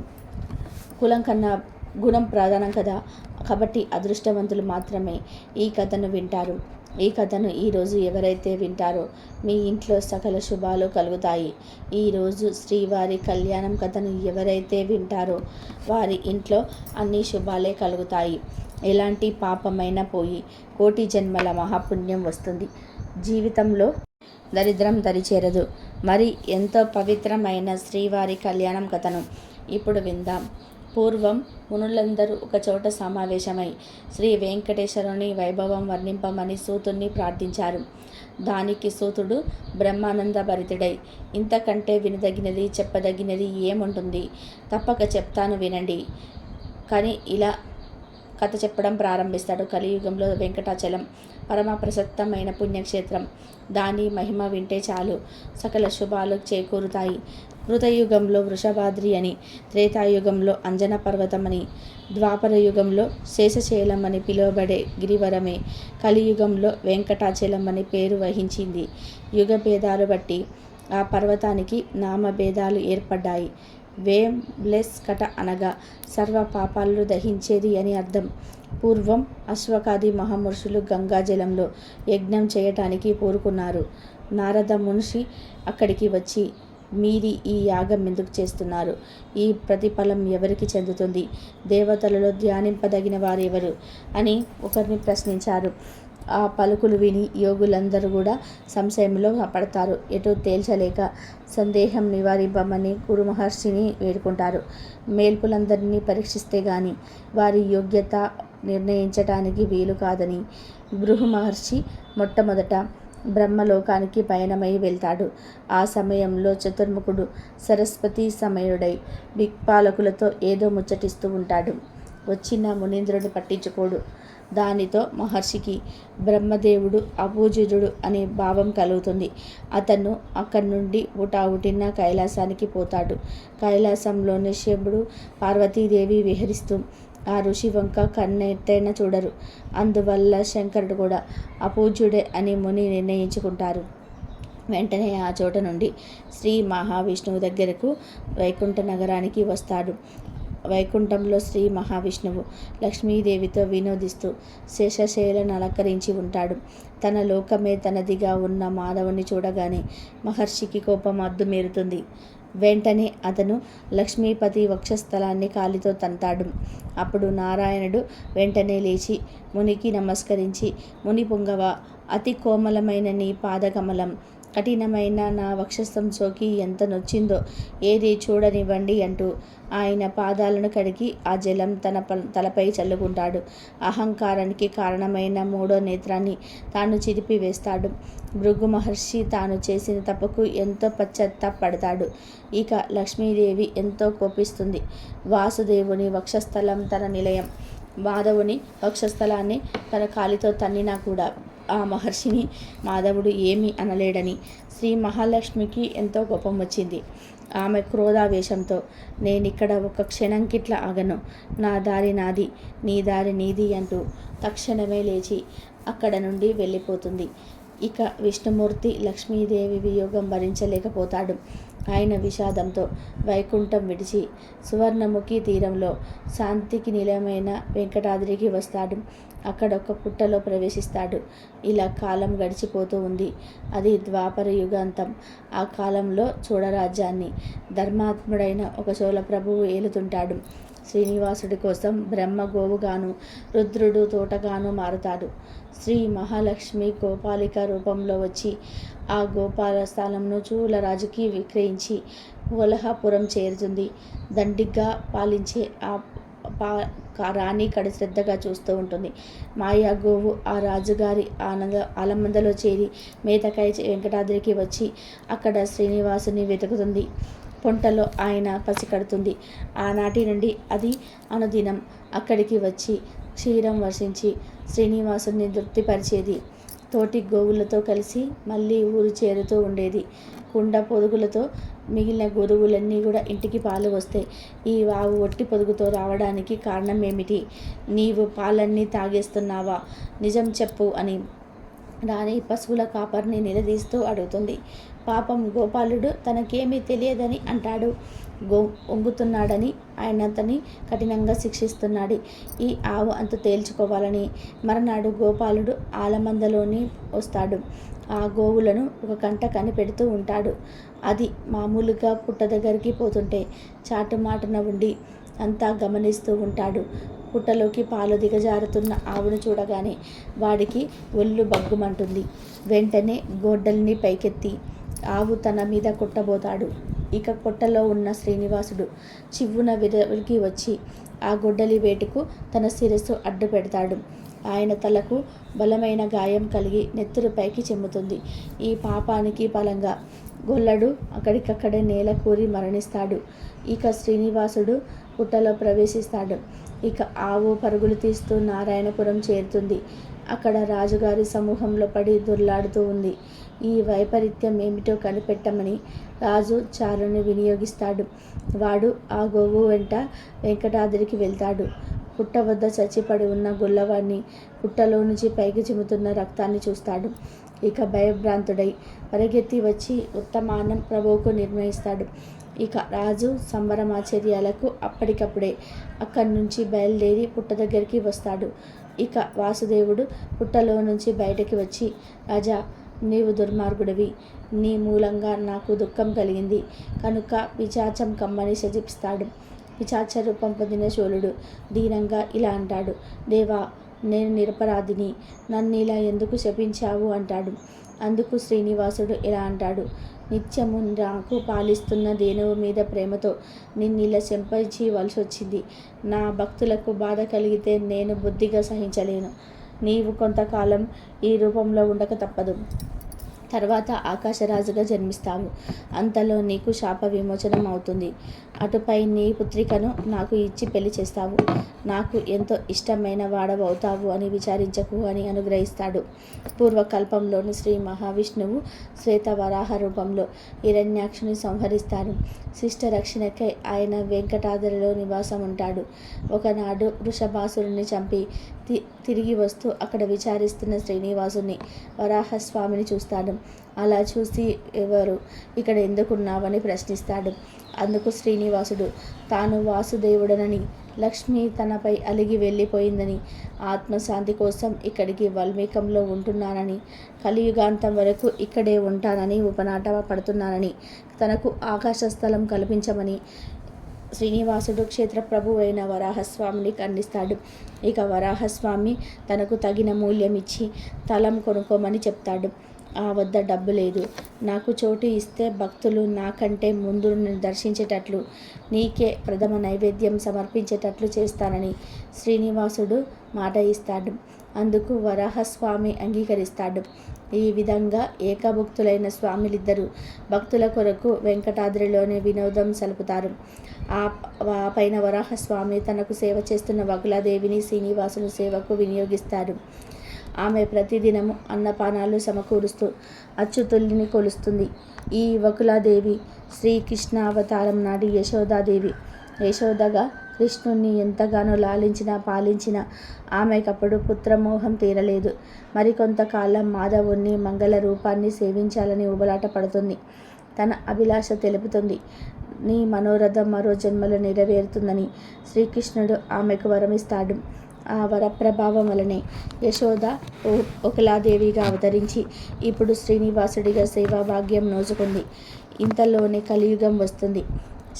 కులం కన్నా గుణం ప్రధానం కదా, కాబట్టి అదృష్టవంతులు మాత్రమే ఈ కథను వింటారు. ఈ కథను ఈరోజు ఎవరైతే వింటారో మీ ఇంట్లో సకల శుభాలు కలుగుతాయి. ఈరోజు శ్రీవారి కళ్యాణం కథను ఎవరైతే వింటారో వారి ఇంట్లో అన్ని శుభాలే కలుగుతాయి. ఎలాంటి పాపమైనా పోయి కోటి జన్మల మహాపుణ్యం వస్తుంది. జీవితంలో దరిద్రం దరిచేరదు. మరి ఎంతో పవిత్రమైన శ్రీవారి కళ్యాణం కథను ఇప్పుడు విందాం. పూర్వం మునులందరూ ఒకచోట సమావేశమై శ్రీ వెంకటేశ్వరుని వైభవం వర్ణింపమని సూతుణ్ణి ప్రార్థించారు. దానికి సూతుడు బ్రహ్మానంద భరితుడై, ఇంతకంటే వినదగినది చెప్పదగినది ఏముంటుంది? తప్పక చెప్తాను వినండి. కానీ ఇలా కథ చెప్పడం ప్రారంభిస్తాడు. కలియుగంలో వెంకటాచలం పరమ ప్రసక్తమైన పుణ్యక్షేత్రం. దాని మహిమ వింటే చాలు సకల శుభాలు చేకూరుతాయి. కృతయుగంలో వృషభాద్రి అని, త్రేతాయుగంలో అంజన పర్వతమని, ద్వాపర యుగంలో శేషశైలం అని పిలువబడే గిరివరమే కలియుగంలో వెంకటాచలం అని పేరు వహించింది. యుగ భేదాలు బట్టి ఆ పర్వతానికి నామభేదాలు ఏర్పడ్డాయి. వేమ్లెస్ కట అనగా సర్వ పాపాలను దహించేది అని అర్థం. పూర్వం అశ్వకాది మహామురుషులు గంగాజలంలో యజ్ఞం చేయటానికి పూరుకున్నారు. నారద మునిషి అక్కడికి వచ్చి, మీరు ఈ యాగం ఎందుకు చేస్తున్నారు? ఈ ప్రతిఫలం ఎవరికి చెందుతుంది? దేవతలలో ధ్యానింపదగిన వారెవరు అని ఒకరిని ప్రశ్నించారు. ఆ పలుకులు విని యోగులందరూ కూడా సంశయంలో పడతారు. ఎటు తేల్చలేక సందేహం నివారింపమని గురు మహర్షిని వేడుకుంటారు. మేల్పులందరినీ పరీక్షిస్తే గాని వారి యోగ్యత నిర్ణయించటానికి వీలు కాదని భృగు మహర్షి మొట్టమొదట బ్రహ్మలోకానికి పయనమై వెళ్తాడు. ఆ సమయంలో చతుర్ముఖుడు సరస్వతి సమయుడై దిక్పాలకులతో ఏదో ముచ్చటిస్తూ ఉంటాడు. వచ్చిన మునీంద్రుడు పట్టించుకోడు. దానితో మహర్షికి బ్రహ్మదేవుడు అపూజ్యుడు అనే భావం కలుగుతుంది. అతను అక్కడి నుండి ఉటావుటిన కైలాసానికి పోతాడు. కైలాసంలోని శివుడు పార్వతీదేవి విహరిస్తూ ఆ ఋషి వంక కన్నెత్తైనా చూడరు. అందువల్ల శంకరుడు కూడా అపూజ్యుడే అని ముని నిర్ణయించుకుంటారు. వెంటనే ఆ చోట నుండి శ్రీ మహావిష్ణువు దగ్గరకు వైకుంఠ నగరానికి వస్తాడు. వైకుంఠంలో శ్రీ మహావిష్ణువు లక్ష్మీదేవితో వినోదిస్తూ శేషశైలను అలంకరించి ఉంటాడు. తన లోకమే తనదిగా ఉన్న మాధవుని చూడగానే మహర్షికి కోపం అద్దుమీరుతుంది. వెంటనే అతను లక్ష్మీపతి వక్షస్థలాన్ని కాలితో తంతాడు. అప్పుడు నారాయణుడు వెంటనే లేచి మునికి నమస్కరించి, ముని పుంగవ, అతి కోమలమైన నీ పాదకమలం కఠినమైన నా వక్షస్థం సోకి ఎంత నొచ్చిందో ఏది చూడనివ్వండి అంటూ ఆయన పాదాలను కడిగి ఆ జలం తన తలపై చల్లుకుంటాడు. అహంకారానికి కారణమైన మూడో నేత్రాన్ని తాను చిదిపి వేస్తాడు. భృగు మహర్షి తాను చేసిన తప్పుకు ఎంతో పశ్చాత్తాపడతాడు. ఇక లక్ష్మీదేవి ఎంతో కోపిస్తుంది. వాసుదేవుని వక్షస్థలం తన నిలయం. మాధవుని వక్షస్థలాన్ని తన కాలితో తన్నినా కూడా ఆ మహర్షిని మాధవుడు ఏమీ అనలేడని శ్రీ మహాలక్ష్మికి ఎంతో కోపం వచ్చింది. ఆమె క్రోధావేశంతో నేనిక్కడ ఒక క్షణంకిట్లా ఆగను, నా దారి నాది, నీ దారి నీది అంటూ తక్షణమే లేచి అక్కడ నుండి వెళ్ళిపోతుంది. ఇక విష్ణుమూర్తి లక్ష్మీదేవి వియోగం భరించలేకపోతాడు. ఆయన విషాదంతో వైకుంఠం విడిచి సువర్ణముఖి తీరంలో శాంతికి నిలయమైన వెంకటాద్రికి వస్తాడు. అక్కడ ఒక పుట్టలో ప్రవేశిస్తాడు. ఇలా కాలం గడిచిపోతూ ఉంది. అది ద్వాపర యుగాంతం. ఆ కాలంలో చూడరాజ్యాన్ని ధర్మాత్ముడైన ఒక చోళ ప్రభువు ఏలుతుంటాడు. శ్రీనివాసుడి కోసం బ్రహ్మ గోవుగాను రుద్రుడు తోటగాను మారుతాడు. శ్రీ మహాలక్ష్మి గోపాలిక రూపంలో వచ్చి ఆ గోపాల స్థానంను చూలరాజుకి విక్రయించి కోల్హాపురం చేరుతుంది. దండిగా పాలించే ఆ రాణి కడ శ్రద్ధగా చూస్తూ ఉంటుంది. మాయా గోవు ఆ రాజుగారి ఆలమందలో చేరి మేతకై వెంకటాద్రికి వచ్చి అక్కడ శ్రీనివాసుని వెతుకుతుంది. పొంటలో ఆయన పసికడుతుంది. ఆనాటి నుండి అది అనుదినం అక్కడికి వచ్చి క్షీరం వర్షించి శ్రీనివాసుని తృప్తిపరిచేది. తోటి గోవులతో కలిసి మళ్ళీ ఊరు చేరుతూ ఉండేది. కుండ పొదుగులతో మిగిలిన గోవులన్నీ కూడా ఇంటికి పాలు వస్తాయి. ఈ వావు ఒట్టి పొదుగుతో రావడానికి కారణం ఏమిటి? నీవు పాలన్నీ తాగేస్తున్నావా? నిజం చెప్పు అని రాణి పశువుల కాపర్ని నిలదీస్తూ అడుగుతుంది. పాపం గోపాలుడు తనకేమీ తెలియదని అంటాడు. వంగుతున్నాడని ఆయన అతని కఠినంగా శిక్షిస్తున్నాడు. ఈ ఆవు అంత తేల్చుకోవాలని మరునాడు గోపాలుడు ఆలమందలోని వస్తాడు. ఆ గోవులను ఒక కంట కనిపెడుతూ ఉంటాడు. అది మామూలుగా పుట్ట దగ్గరికి పోతుంటే చాటుమాటున ఉండి అంతా గమనిస్తూ ఉంటాడు. పుట్టలోకి పాలు దిగజారుతున్న ఆవును చూడగానే వాడికి ఒళ్ళు బగ్గుమంటుంది. వెంటనే గోడ్డల్ని పైకెత్తి ఆవు తన మీద కొట్టబోతాడు. ఇక కొట్టలో ఉన్న శ్రీనివాసుడు చివ్వున విరవికి వచ్చి ఆ గొడ్డలి వేటుకు తన శిరస్సు అడ్డు పెడతాడు. ఆయన తలకు బలమైన గాయం కలిగి నెత్తురు పైకి చెమ్ముతుంది. ఈ పాపానికి ఫలంగా గొల్లడు అక్కడికక్కడే నేల కూరి మరణిస్తాడు. ఇక శ్రీనివాసుడు పుట్టలో ప్రవేశిస్తాడు. ఇక ఆవు పరుగులు తీస్తూ నారాయణపురం చేరుతుంది. అక్కడ రాజుగారి సమూహంలో పడి దొర్లాడుతూ ఉంది. ఈ వైపరీత్యం ఏమిటో కనిపెట్టమని రాజు చారుని వినియోగిస్తాడు. వాడు ఆ గోవు వెంట వెంకటాద్రికి వెళ్తాడు. పుట్ట వద్ద చచ్చిపడి ఉన్న గొల్లవాడిని పుట్టలో నుంచి పైకి చిమ్ముతున్న రక్తాన్ని చూస్తాడు. ఇక భయభ్రాంతుడై పరిగెత్తి వచ్చి ఉత్తమానం ప్రభువుకు నిర్ణయిస్తాడు. ఇక రాజు సంబరమాచర్యాలకు అప్పటికప్పుడే అక్కడి నుంచి బయలుదేరి పుట్ట దగ్గరికి వస్తాడు. ఇక వాసుదేవుడు పుట్టలో నుంచి బయటకి వచ్చి, రాజా, నీవు దుర్మార్గుడివి, నీ మూలంగా నాకు దుఃఖం కలిగింది కనుక పిశాచం కమ్మని శజిస్తాడు. పిశాచ రూపం పొందిన చోళుడు దీనంగా ఇలా అంటాడు, దేవా, నేను నిరపరాధిని, నన్ను ఇలా ఎందుకు శపించావు అంటాడు. అందుకు శ్రీనివాసుడు ఇలా అంటాడు, నిత్యము నాకు పాలిస్తున్న దేనువు మీద ప్రేమతో నిన్నిలా శంపించి వలసొచ్చింది. నా భక్తులకు బాధ కలిగితే నేను బుద్ధిగా సహించలేను. నీవు కొంతకాలం ఈ రూపంలో ఉండక తప్పదు. తర్వాత ఆకాశరాజుగా జన్మిస్తావు. అంతలో నీకు శాప విమోచనం అవుతుంది. అటుపై నీ పుత్రికను నాకు ఇచ్చి పెళ్లి చేస్తావు. నాకు ఎంతో ఇష్టమైన వాడవవుతావు అని విచారించకు అని అనుగ్రహిస్తాడు. పూర్వకల్పంలోని శ్రీ మహావిష్ణువు శ్వేత వరాహ రూపంలో హిరణ్యాక్షుని సంహరిస్తాడు. శిష్ట రక్షణకై ఆయన వెంకటాద్రిలో నివాసం ఉంటాడు. ఒకనాడు వృషభాసురుని చంపి తిరిగి వస్తూ అక్కడ విచారిస్తున్న శ్రీనివాసుని వరాహస్వామిని చూస్తాడు. అలా చూసి, ఎవరు ఇక్కడ ఎందుకున్నావని ప్రశ్నిస్తాడు. అందుకు శ్రీనివాసుడు తాను వాసుదేవుడనని, లక్ష్మి తనపై అలిగి వెళ్ళిపోయిందని, ఆత్మశాంతి కోసం ఇక్కడికి వల్మీకంలో ఉంటున్నానని, కలియుగాంతం వరకు ఇక్కడే ఉంటానని ఉపనాట పడుతున్నానని, తనకు ఆకాశస్థలం కల్పించమని శ్రీనివాసుడు క్షేత్రప్రభు అయిన వరాహస్వామిని ఖండిస్తాడు. ఇక వరాహస్వామి తనకు తగిన మూల్యం ఇచ్చి తలం కొనుక్కోమని చెప్తాడు. ఆ వద్ద డబ్బు లేదు. నాకు చోటు ఇస్తే భక్తులు నాకంటే ముందు నిన్ను దర్శించేటట్లు నీకే ప్రథమ నైవేద్యం సమర్పించేటట్లు చేస్తానని శ్రీనివాసుడు మాట ఇస్తాడు. అందుకు వరాహస్వామి అంగీకరిస్తాడు. ఈ విధంగా ఏకభుక్తులైన స్వామిలిద్దరూ భక్తుల కొరకు వెంకటాద్రిలోనే వినోదం సలుపుతారు. ఆ పైన వరాహస్వామి తనకు సేవ చేస్తున్న వకులాదేవిని శ్రీనివాసుని సేవకు వినియోగిస్తాడు. ఆమె ప్రతిదినము అన్నపానాలు సమకూరుస్తూ అచ్యుతుల్ని కొలుస్తుంది. ఈ వకులాదేవి శ్రీకృష్ణావతారం నాటి యశోదాదేవి. యశోదగా కృష్ణుణ్ణి ఎంతగానో లాలించినా పాలించినా ఆమెకప్పుడు పుత్రమోహం తీరలేదు. మరికొంతకాలం మాధవుణ్ణి మంగళ రూపాన్ని సేవించాలని ఉబలాట పడుతుంది. తన అభిలాష తెలుపుతుంది. నీ మనోరథం మరో జన్మలో నెరవేరుతుందని శ్రీకృష్ణుడు ఆమెకు వరమిస్తాడు. ఆ వరప్రభావం వలనే యశోద వకులాదేవిగా అవతరించి ఇప్పుడు శ్రీనివాసుడిగా సేవాభాగ్యం నోచుకుంది. ఇంతలోనే కలియుగం వస్తుంది.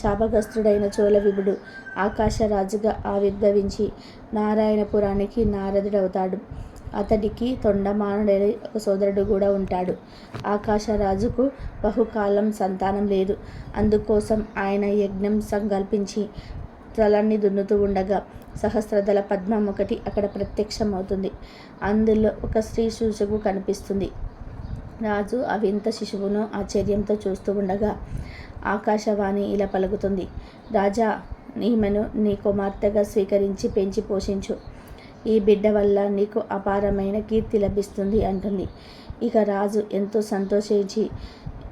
శాపగ్రస్తుడైన చోళవిభుడు ఆకాశరాజుగా ఆవిర్భవించి నారాయణపురానికి నారదుడవుతాడు. అతడికి తొండమానుడైన ఒక సోదరుడు కూడా ఉంటాడు. ఆకాశరాజుకు బహుకాలం సంతానం లేదు. అందుకోసం ఆయన యజ్ఞం సంకల్పించి స్థలాన్ని దున్నుతూ ఉండగా సహస్రదళ పద్మం ఒకటి అక్కడ ప్రత్యక్షమవుతుంది. అందులో ఒక స్త్రీ శిశువు కనిపిస్తుంది. రాజు ఆ వింత శిశువును ఆశ్చర్యంతో చూస్తూ ఉండగా ఆకాశవాణి ఇలా పలుకుతుంది. రాజా, ఈమెను నీ కుమార్తెగా స్వీకరించి పెంచి పోషించు. ఈ బిడ్డ వల్ల నీకు అపారమైన కీర్తి లభిస్తుంది అంటుంది. ఇక రాజు ఎంతో సంతోషించి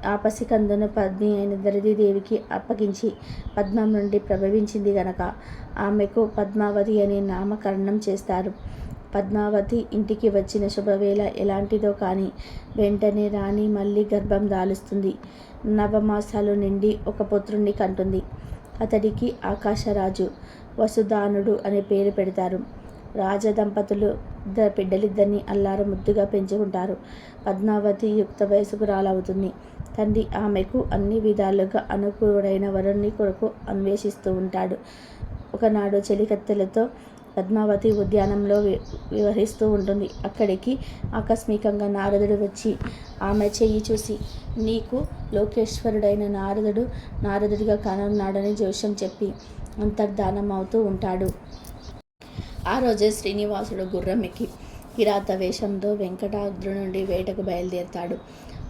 ఆ పసికందును పద్మి అయిన దరిద్రీదేవికి అప్పగించి పద్మం నుండి ప్రభవించింది గనక ఆమెకు పద్మావతి అని నామకరణం చేస్తారు. పద్మావతి ఇంటికి వచ్చిన శుభవేళ ఎలాంటిదో కానీ వెంటనే రాణి మళ్ళీ గర్భం దాలుస్తుంది. నవమాసాలు నిండి ఒక పుత్రుణ్ణి కంటుంది. అతడికి ఆకాశరాజు వసుదానుడు అనే పేరు పెడతారు. రాజదంపతులు బిడ్డలిద్దరిని అల్లార ముద్దుగా పెంచుకుంటారు. పద్మావతి యుక్త వయసుకురాలవుతుంది. తండ్రి ఆమెకు అన్ని విధాలుగా అనుకూలుడైన వరుణ్ణి కొరకు అన్వేషిస్తూ ఉంటాడు. ఒకనాడు చెలికత్తెలతో పద్మావతి ఉద్యానంలో వివరిస్తూ ఉంటుంది. అక్కడికి ఆకస్మికంగా నారదుడు వచ్చి ఆమె చెయ్యి చూసి, నీకు లోకేశ్వరుడైన నారదుడిగా కానున్నాడని జోష్యం చెప్పి అంతర్ధానం అవుతూ ఉంటాడు. ఆ రోజే శ్రీనివాసుడు గుర్రం ఎక్కి కిరాత వేషంతో వెంకటాద్రి నుండి వేటకు బయలుదేరుతాడు.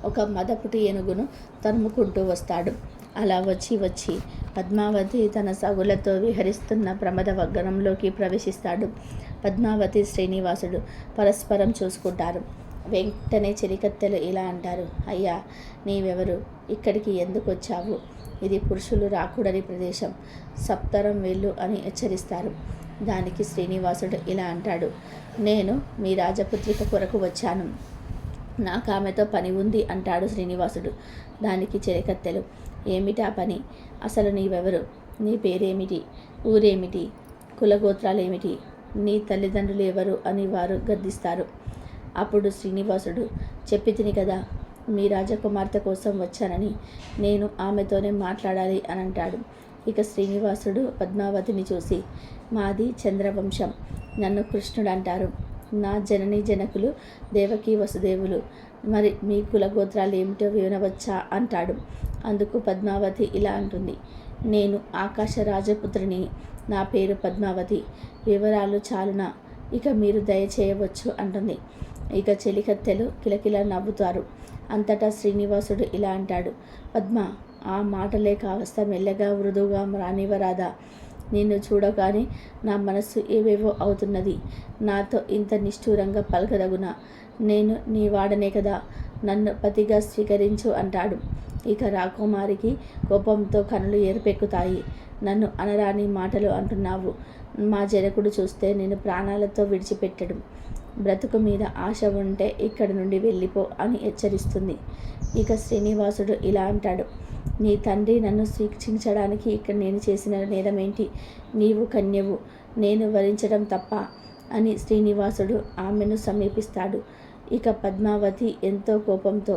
ఒక మదపుటి ఏనుగును తరుముకుంటూ వస్తాడు. అలా వచ్చి పద్మావతి తన సగులతో విహరిస్తున్న ప్రమద వగ్గనంలోకి ప్రవేశిస్తాడు. పద్మావతి శ్రీనివాసుడు పరస్పరం చూసుకుంటారు. వెంటనే చెలికత్తెలు ఇలా అంటారు. అయ్యా, నీవెవరు? ఇక్కడికి ఎందుకు వచ్చావు? ఇది పురుషులు రాకూడని ప్రదేశం. సప్తరం వెళ్ళు అని హెచ్చరిస్తారు. దానికి శ్రీనివాసుడు ఇలా అంటాడు. నేను మీ రాజపుత్రిక కొరకు వచ్చాను. నాకు ఆమెతో పని ఉంది అంటాడు శ్రీనివాసుడు. దానికి చెలికత్తెలు, ఏమిటా పని? అసలు నీవెవరు? నీ పేరేమిటి? ఊరేమిటి? కులగోత్రాలేమిటి? నీ తల్లిదండ్రులు ఎవరు అని వారు గద్దిస్తారు. అప్పుడు శ్రీనివాసుడు, చెప్పి తిని కదా, మీ రాజకుమార్తె కోసం వచ్చానని. నేను ఆమెతోనే మాట్లాడాలి అని అంటాడు. ఇక శ్రీనివాసుడు పద్మావతిని చూసి, మాది చంద్రవంశం. నన్ను కృష్ణుడు అంటారు. నా జనని జనకులు దేవకీ వసుదేవులు. మరి మీ కులగోత్రాలు ఏమిటో వినవచ్చా అంటాడు. అందుకు పద్మావతి ఇలా అంటుంది. నేను ఆకాశ రాజపుత్రిని. నా పేరు పద్మావతి. వివరాలు చాలునా? ఇక మీరు దయచేయవచ్చు అంటుంది. ఇక చెలికత్తెలు కిలకిల నవ్వుతారు. అంతటా శ్రీనివాసుడు ఇలా అంటాడు. పద్మ, ఆ మాటలే కావస్త మెల్లగా మృదువుగా రానివ్వరాదా? నిన్ను చూడగానే నా మనస్సు ఏవేవో అవుతున్నది. నాతో ఇంత నిష్ఠూరంగా పలకదగునా? నేను నీ వాడనే కదా, నన్ను పతిగా స్వీకరించు అంటాడు. ఇక రాకుమారికి కోపంతో కనులు ఎరుపెక్కుతాయి. నన్ను అనరాని మాటలు అంటున్నావు. మా జనకుడు చూస్తే నేను ప్రాణాలతో విడిచిపెట్టడు. బ్రతుకు మీద ఆశ ఉంటే ఇక్కడి నుండి వెళ్ళిపో అని హెచ్చరిస్తుంది. ఇక శ్రీనివాసుడు ఇలా అంటాడు. నీ తండ్రి నన్ను శిక్షించడానికి ఇక్కడ నేను చేసిన నేరమేంటి? నీవు కన్యవు, నేను వరించడం తప్ప అని శ్రీనివాసుడు ఆమెను సమీపిస్తాడు. ఇక పద్మావతి ఎంతో కోపంతో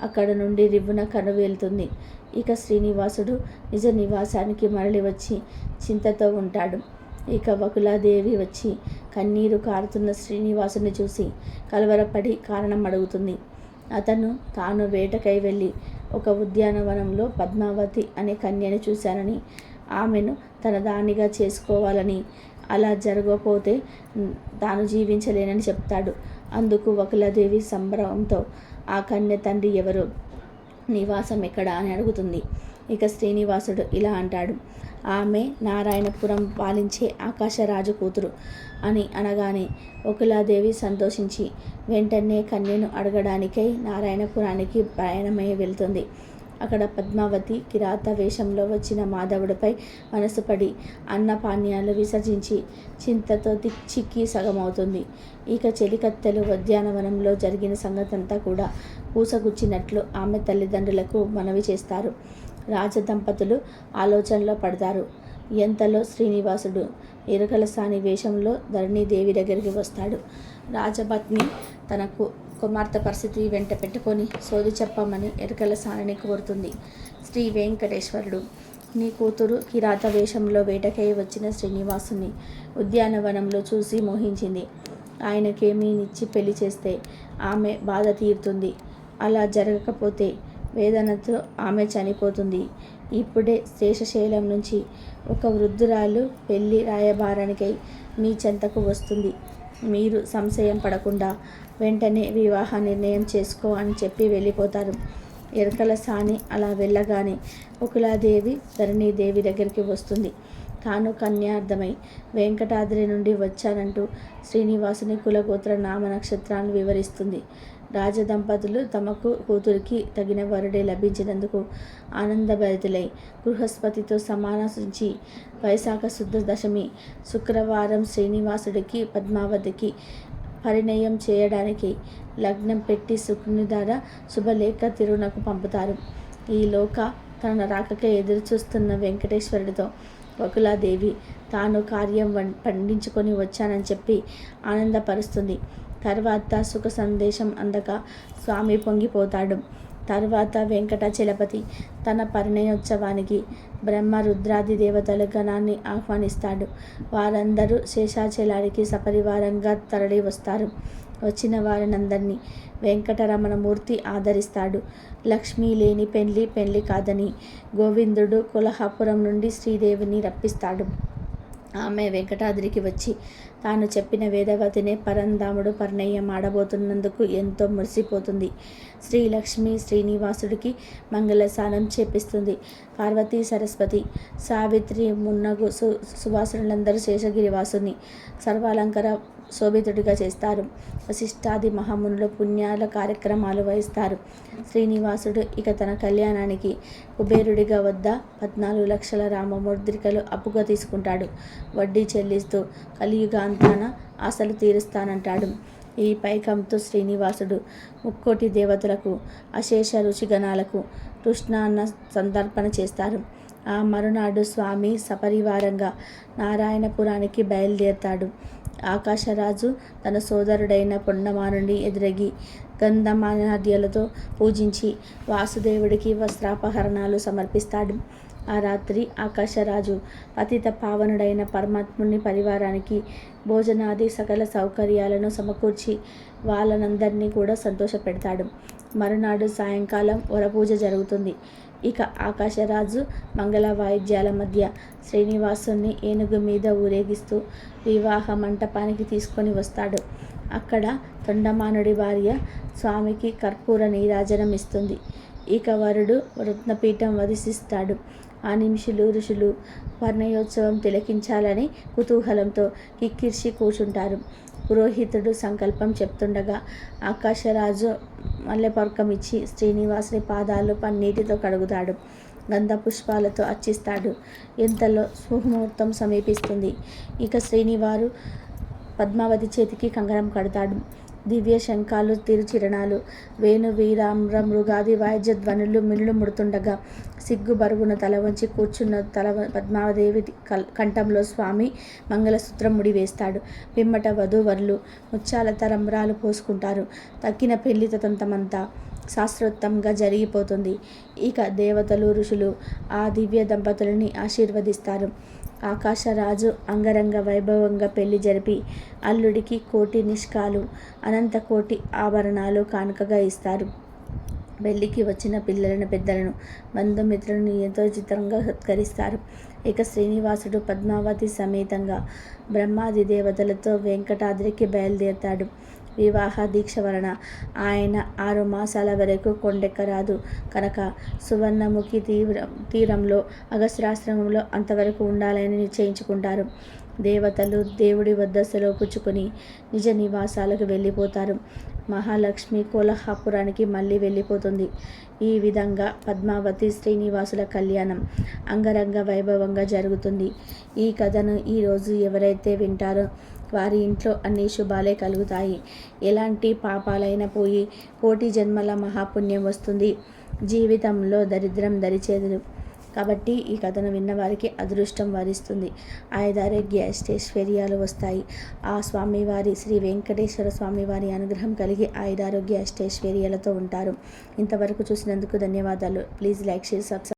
అక్కడ నుండి రివ్వున కనువేలుతుంది. ఇక శ్రీనివాసుడు నిజ నివాసానికి మరలి వచ్చి చింతతో ఉంటాడు. ఇక వకులాదేవి వచ్చి కన్నీరు కారుతున్న శ్రీనివాసుని చూసి కలవరపడి కారణం అడుగుతుంది. అతను తాను వేటకై వెళ్ళి ఒక ఉద్యానవనంలో పద్మావతి అనే కన్యని చూశానని, ఆమెను తన దానిగా చేసుకోవాలని, అలా జరగకపోతే తాను జీవించలేనని చెప్తాడు. అందుకు వకులాదేవి సంభ్రమంతో ఆ కన్య తండ్రి ఎవరు, నివాసం ఎక్కడ అని అడుగుతుంది. ఇక శ్రీనివాసుడు ఇలా అంటాడు, ఆమె నారాయణపురం పాలించే ఆకాశరాజు కూతురు అని అనగానే వకులాదేవి సంతోషించి వెంటనే కన్యను అడగడానికై నారాయణపురానికి ప్రయాణమై వెళ్తుంది. అక్కడ పద్మావతి కిరాత వేషంలో వచ్చిన మాధవుడిపై మనసు పడి అన్నపానీయాలు విసర్జించి చింతతో చిక్కి సగమవుతుంది. ఇక చెలికత్తెలు ఉద్యానవనంలో జరిగిన సంగతంతా కూడా పూసగుచ్చినట్లు ఆమె తల్లిదండ్రులకు మనవి చేస్తారు. రాజదంపతులు ఆలోచనలో పడతారు. ఎంతలో శ్రీనివాసుడు ఎరుకలసాని వేషంలో ధరణీదేవి దగ్గరికి వస్తాడు. రాజపత్ని తనకు కుమార్తె పరిస్థితి వెంట పెట్టుకొని సోది చెప్పమని ఎరుకలసానిని కోరుతుంది. శ్రీ వెంకటేశ్వరుడు, నీ కూతురు కిరాత వేషంలో వేటకై వచ్చిన శ్రీనివాసుని ఉద్యానవనంలో చూసి మోహించింది. ఆయనకేమీనిచ్చి పెళ్లి చేస్తే ఆమె బాధ తీరుతుంది. అలా జరగకపోతే వేదనతో ఆమె చనిపోతుంది. ఇప్పుడే శేషశైలం నుంచి ఒక వృద్ధురాలు పెళ్లి రాయబారానికై మీ చెంతకు వస్తుంది. మీరు సంశయం పడకుండా వెంటనే వివాహ నిర్ణయం చేసుకో అని చెప్పి వెళ్ళిపోతారు. ఎరకలసాని అలా వెళ్ళగానే వకులాదేవి ధరణీదేవి దగ్గరికి వస్తుంది. తాను కన్యార్థమై వెంకటాద్రి నుండి వచ్చానంటూ శ్రీనివాసుని కులగోత్ర నామ నక్షత్రాన్ని వివరిస్తుంది. రాజదంపతులు తమకు కూతురికి తగిన వరుడే లభించినందుకు ఆనందభరితులై బృహస్పతితో సమానాసించి వైశాఖ శుద్ధ దశమి శుక్రవారం శ్రీనివాసుడికి పద్మావతికి పరిణయం చేయడానికి లగ్నం పెట్టి శుక్రుని ద్వారా శుభలేఖ తిరునకు పంపుతారు. ఈలోక తన రాకకే ఎదురు చూస్తున్న వెంకటేశ్వరుడితో వకులాదేవి తాను కార్యం పండించుకొని వచ్చానని చెప్పి ఆనందపరుస్తుంది. తర్వాత సుఖ సందేశం అందక స్వామి పొంగిపోతాడు. తర్వాత వెంకటాచలపతి తన పరిణయోత్సవానికి బ్రహ్మ రుద్రాది దేవతల గణాన్ని ఆహ్వానిస్తాడు. వారందరూ శేషాచలానికి సపరివారంగా తరలి వస్తారు. వచ్చిన వారినందరినీ వెంకటరమణమూర్తి ఆదరిస్తాడు. లక్ష్మీ లేని పెళ్లి కాదని గోవిందుడు కొల్హాపురం నుండి శ్రీదేవిని రప్పిస్తాడు. ఆమె వెంకటాద్రికి వచ్చి తాను చెప్పిన వేదవతినే పరంధాముడు పరిణయం ఆడబోతున్నందుకు ఎంతో మురిసిపోతుంది. శ్రీలక్ష్మి శ్రీనివాసుడికి మంగళస్నానం చేపిస్తుంది. పార్వతీ సరస్వతి సావిత్రి మున్నగు సువాసులందరూ శేషగిరివాసుని సర్వాలంకార శోభితుడిగా చేస్తారు. వశిష్ఠాది మహామునులు పుణ్యాల కార్యక్రమాలు వహిస్తారు. శ్రీనివాసుడు ఇక తన కళ్యాణానికి కుబేరుడిగా వద్ద 14 లక్షల రామముద్రికలు అప్పుగా తీసుకుంటాడు. వడ్డీ చెల్లిస్తూ కలియుగాంతాన ఆశలు తీరుస్తానంటాడు. ఈ పైకంతో శ్రీనివాసుడు 3,000,000 దేవతలకు అశేష ఋషిగణాలకు కృష్ణాన్న సంతర్పణ చేస్తారు. ఆ మరునాడు స్వామి సపరివారంగా నారాయణపురానికి బయలుదేరతాడు. ఆకాశరాజు తన సోదరుడైన పొండమానుని ఎదురగి గంధమానాద్యాలతో పూజించి వాసుదేవుడికి వస్త్రాపహరణాలు సమర్పిస్తాడు. ఆ రాత్రి ఆకాశరాజు పతిత పావనుడైన పరమాత్ముని పరివారానికి భోజనాది సకల సౌకర్యాలను సమకూర్చి వాళ్ళనందరినీ కూడా సంతోషపెడతాడు. మరునాడు సాయంకాలం వరపూజ జరుగుతుంది. ఇక ఆకాశరాజు మంగళ వాయిద్యాల మధ్య శ్రీనివాసుని ఏనుగు మీద ఊరేగిస్తూ వివాహ మంటపానికి తీసుకొని వస్తాడు. అక్కడ తొండమానుడి భార్య స్వామికి కర్పూర నీరాజనం ఇస్తుంది. ఇక వరుడు రత్నపీఠం వధిస్తాడు. ఆ నిమిషులు ఋషులు పరిణయోత్సవం తిలకించాలని కుతూహలంతో కిక్కిర్చి కూర్చుంటారు. పురోహితుడు సంకల్పం చెప్తుండగా ఆకాశరాజు మల్లెపర్కం ఇచ్చి శ్రీనివాసుని పాదాలు పన్నీటితో కడుగుతాడు. గంధ పుష్పాలతో అర్చిస్తాడు. ఇంతలో సుముహూర్తం సమీపిస్తుంది. ఇక శ్రీనివారు పద్మావతి చేతికి కంకణం కడతాడు. దివ్య శంఖాలు తిరుచిరణాలు వేణు వీరామ్ర మృగాది వాయిద్య ధ్వనులు మిల్లు ముడుతుండగా సిగ్గు బరుగున తల వంచి కూర్చున్న పద్మావదేవి కంఠంలో స్వామి మంగళసూత్రం ముడివేస్తాడు. పిమ్మట వధూవరులు ముత్యాల తరంబ్రాలు పోసుకుంటారు. తక్కిన పెళ్లి తతంతమంతా శాస్త్రోక్తంగా జరిగిపోతుంది. ఇక దేవతలు ఋషులు ఆ దివ్య దంపతులని ఆశీర్వదిస్తారు. ఆకాశరాజు అంగరంగ వైభవంగా పెళ్లి జరిపి అల్లుడికి కోటి నిష్కాలు అనంత కోటి ఆభరణాలు కానుకగా ఇస్తారు. పెళ్లికి వచ్చిన పిల్లలను, పెద్దలను, బంధుమిత్రులను ఎంతో చిత్రంగా సత్కరిస్తారు. ఇక శ్రీనివాసుడు పద్మావతి సమేతంగా బ్రహ్మాది దేవతలతో వెంకటాద్రికి బయలుదేరతాడు. వివాహ దీక్ష వలన ఆయన 6 మాసాల వరకు కొండెక్కరాదు కనుక సువర్ణముఖి తీరంలో అగస్త్యాశ్రమంలో అంతవరకు ఉండాలని నిశ్చయించుకుంటారు. దేవతలు దేవుడి వద్ద సెలవు పుచ్చుకొని నిజ నివాసాలకు వెళ్ళిపోతారు. మహాలక్ష్మి కోల్హాపురానికి మళ్ళీ వెళ్ళిపోతుంది. ఈ విధంగా పద్మావతి శ్రీనివాసుల కళ్యాణం అంగరంగ వైభవంగా జరుగుతుంది. ఈ కథను ఈరోజు ఎవరైతే వింటారో వారి ఇంట్లో అన్ని శుభాలే కలుగుతాయి. ఎలాంటి పాపాలైనా పోయి కోటి జన్మల మహాపుణ్యం వస్తుంది. జీవితంలో దరిద్రం దరిచేదదు. కాబట్టి ఈ కథను విన్నవారికి అదృష్టం వరిస్తుంది. ఆయురారోగ్య అష్టైశ్వర్యాలు వస్తాయి. ఆ స్వామివారి శ్రీ వెంకటేశ్వర స్వామివారి అనుగ్రహం కలిగి ఆయురారోగ్య అష్టైశ్వర్యాలతో ఉంటారు. ఇంతవరకు చూసినందుకు ధన్యవాదాలు. Please like, share, subscribe.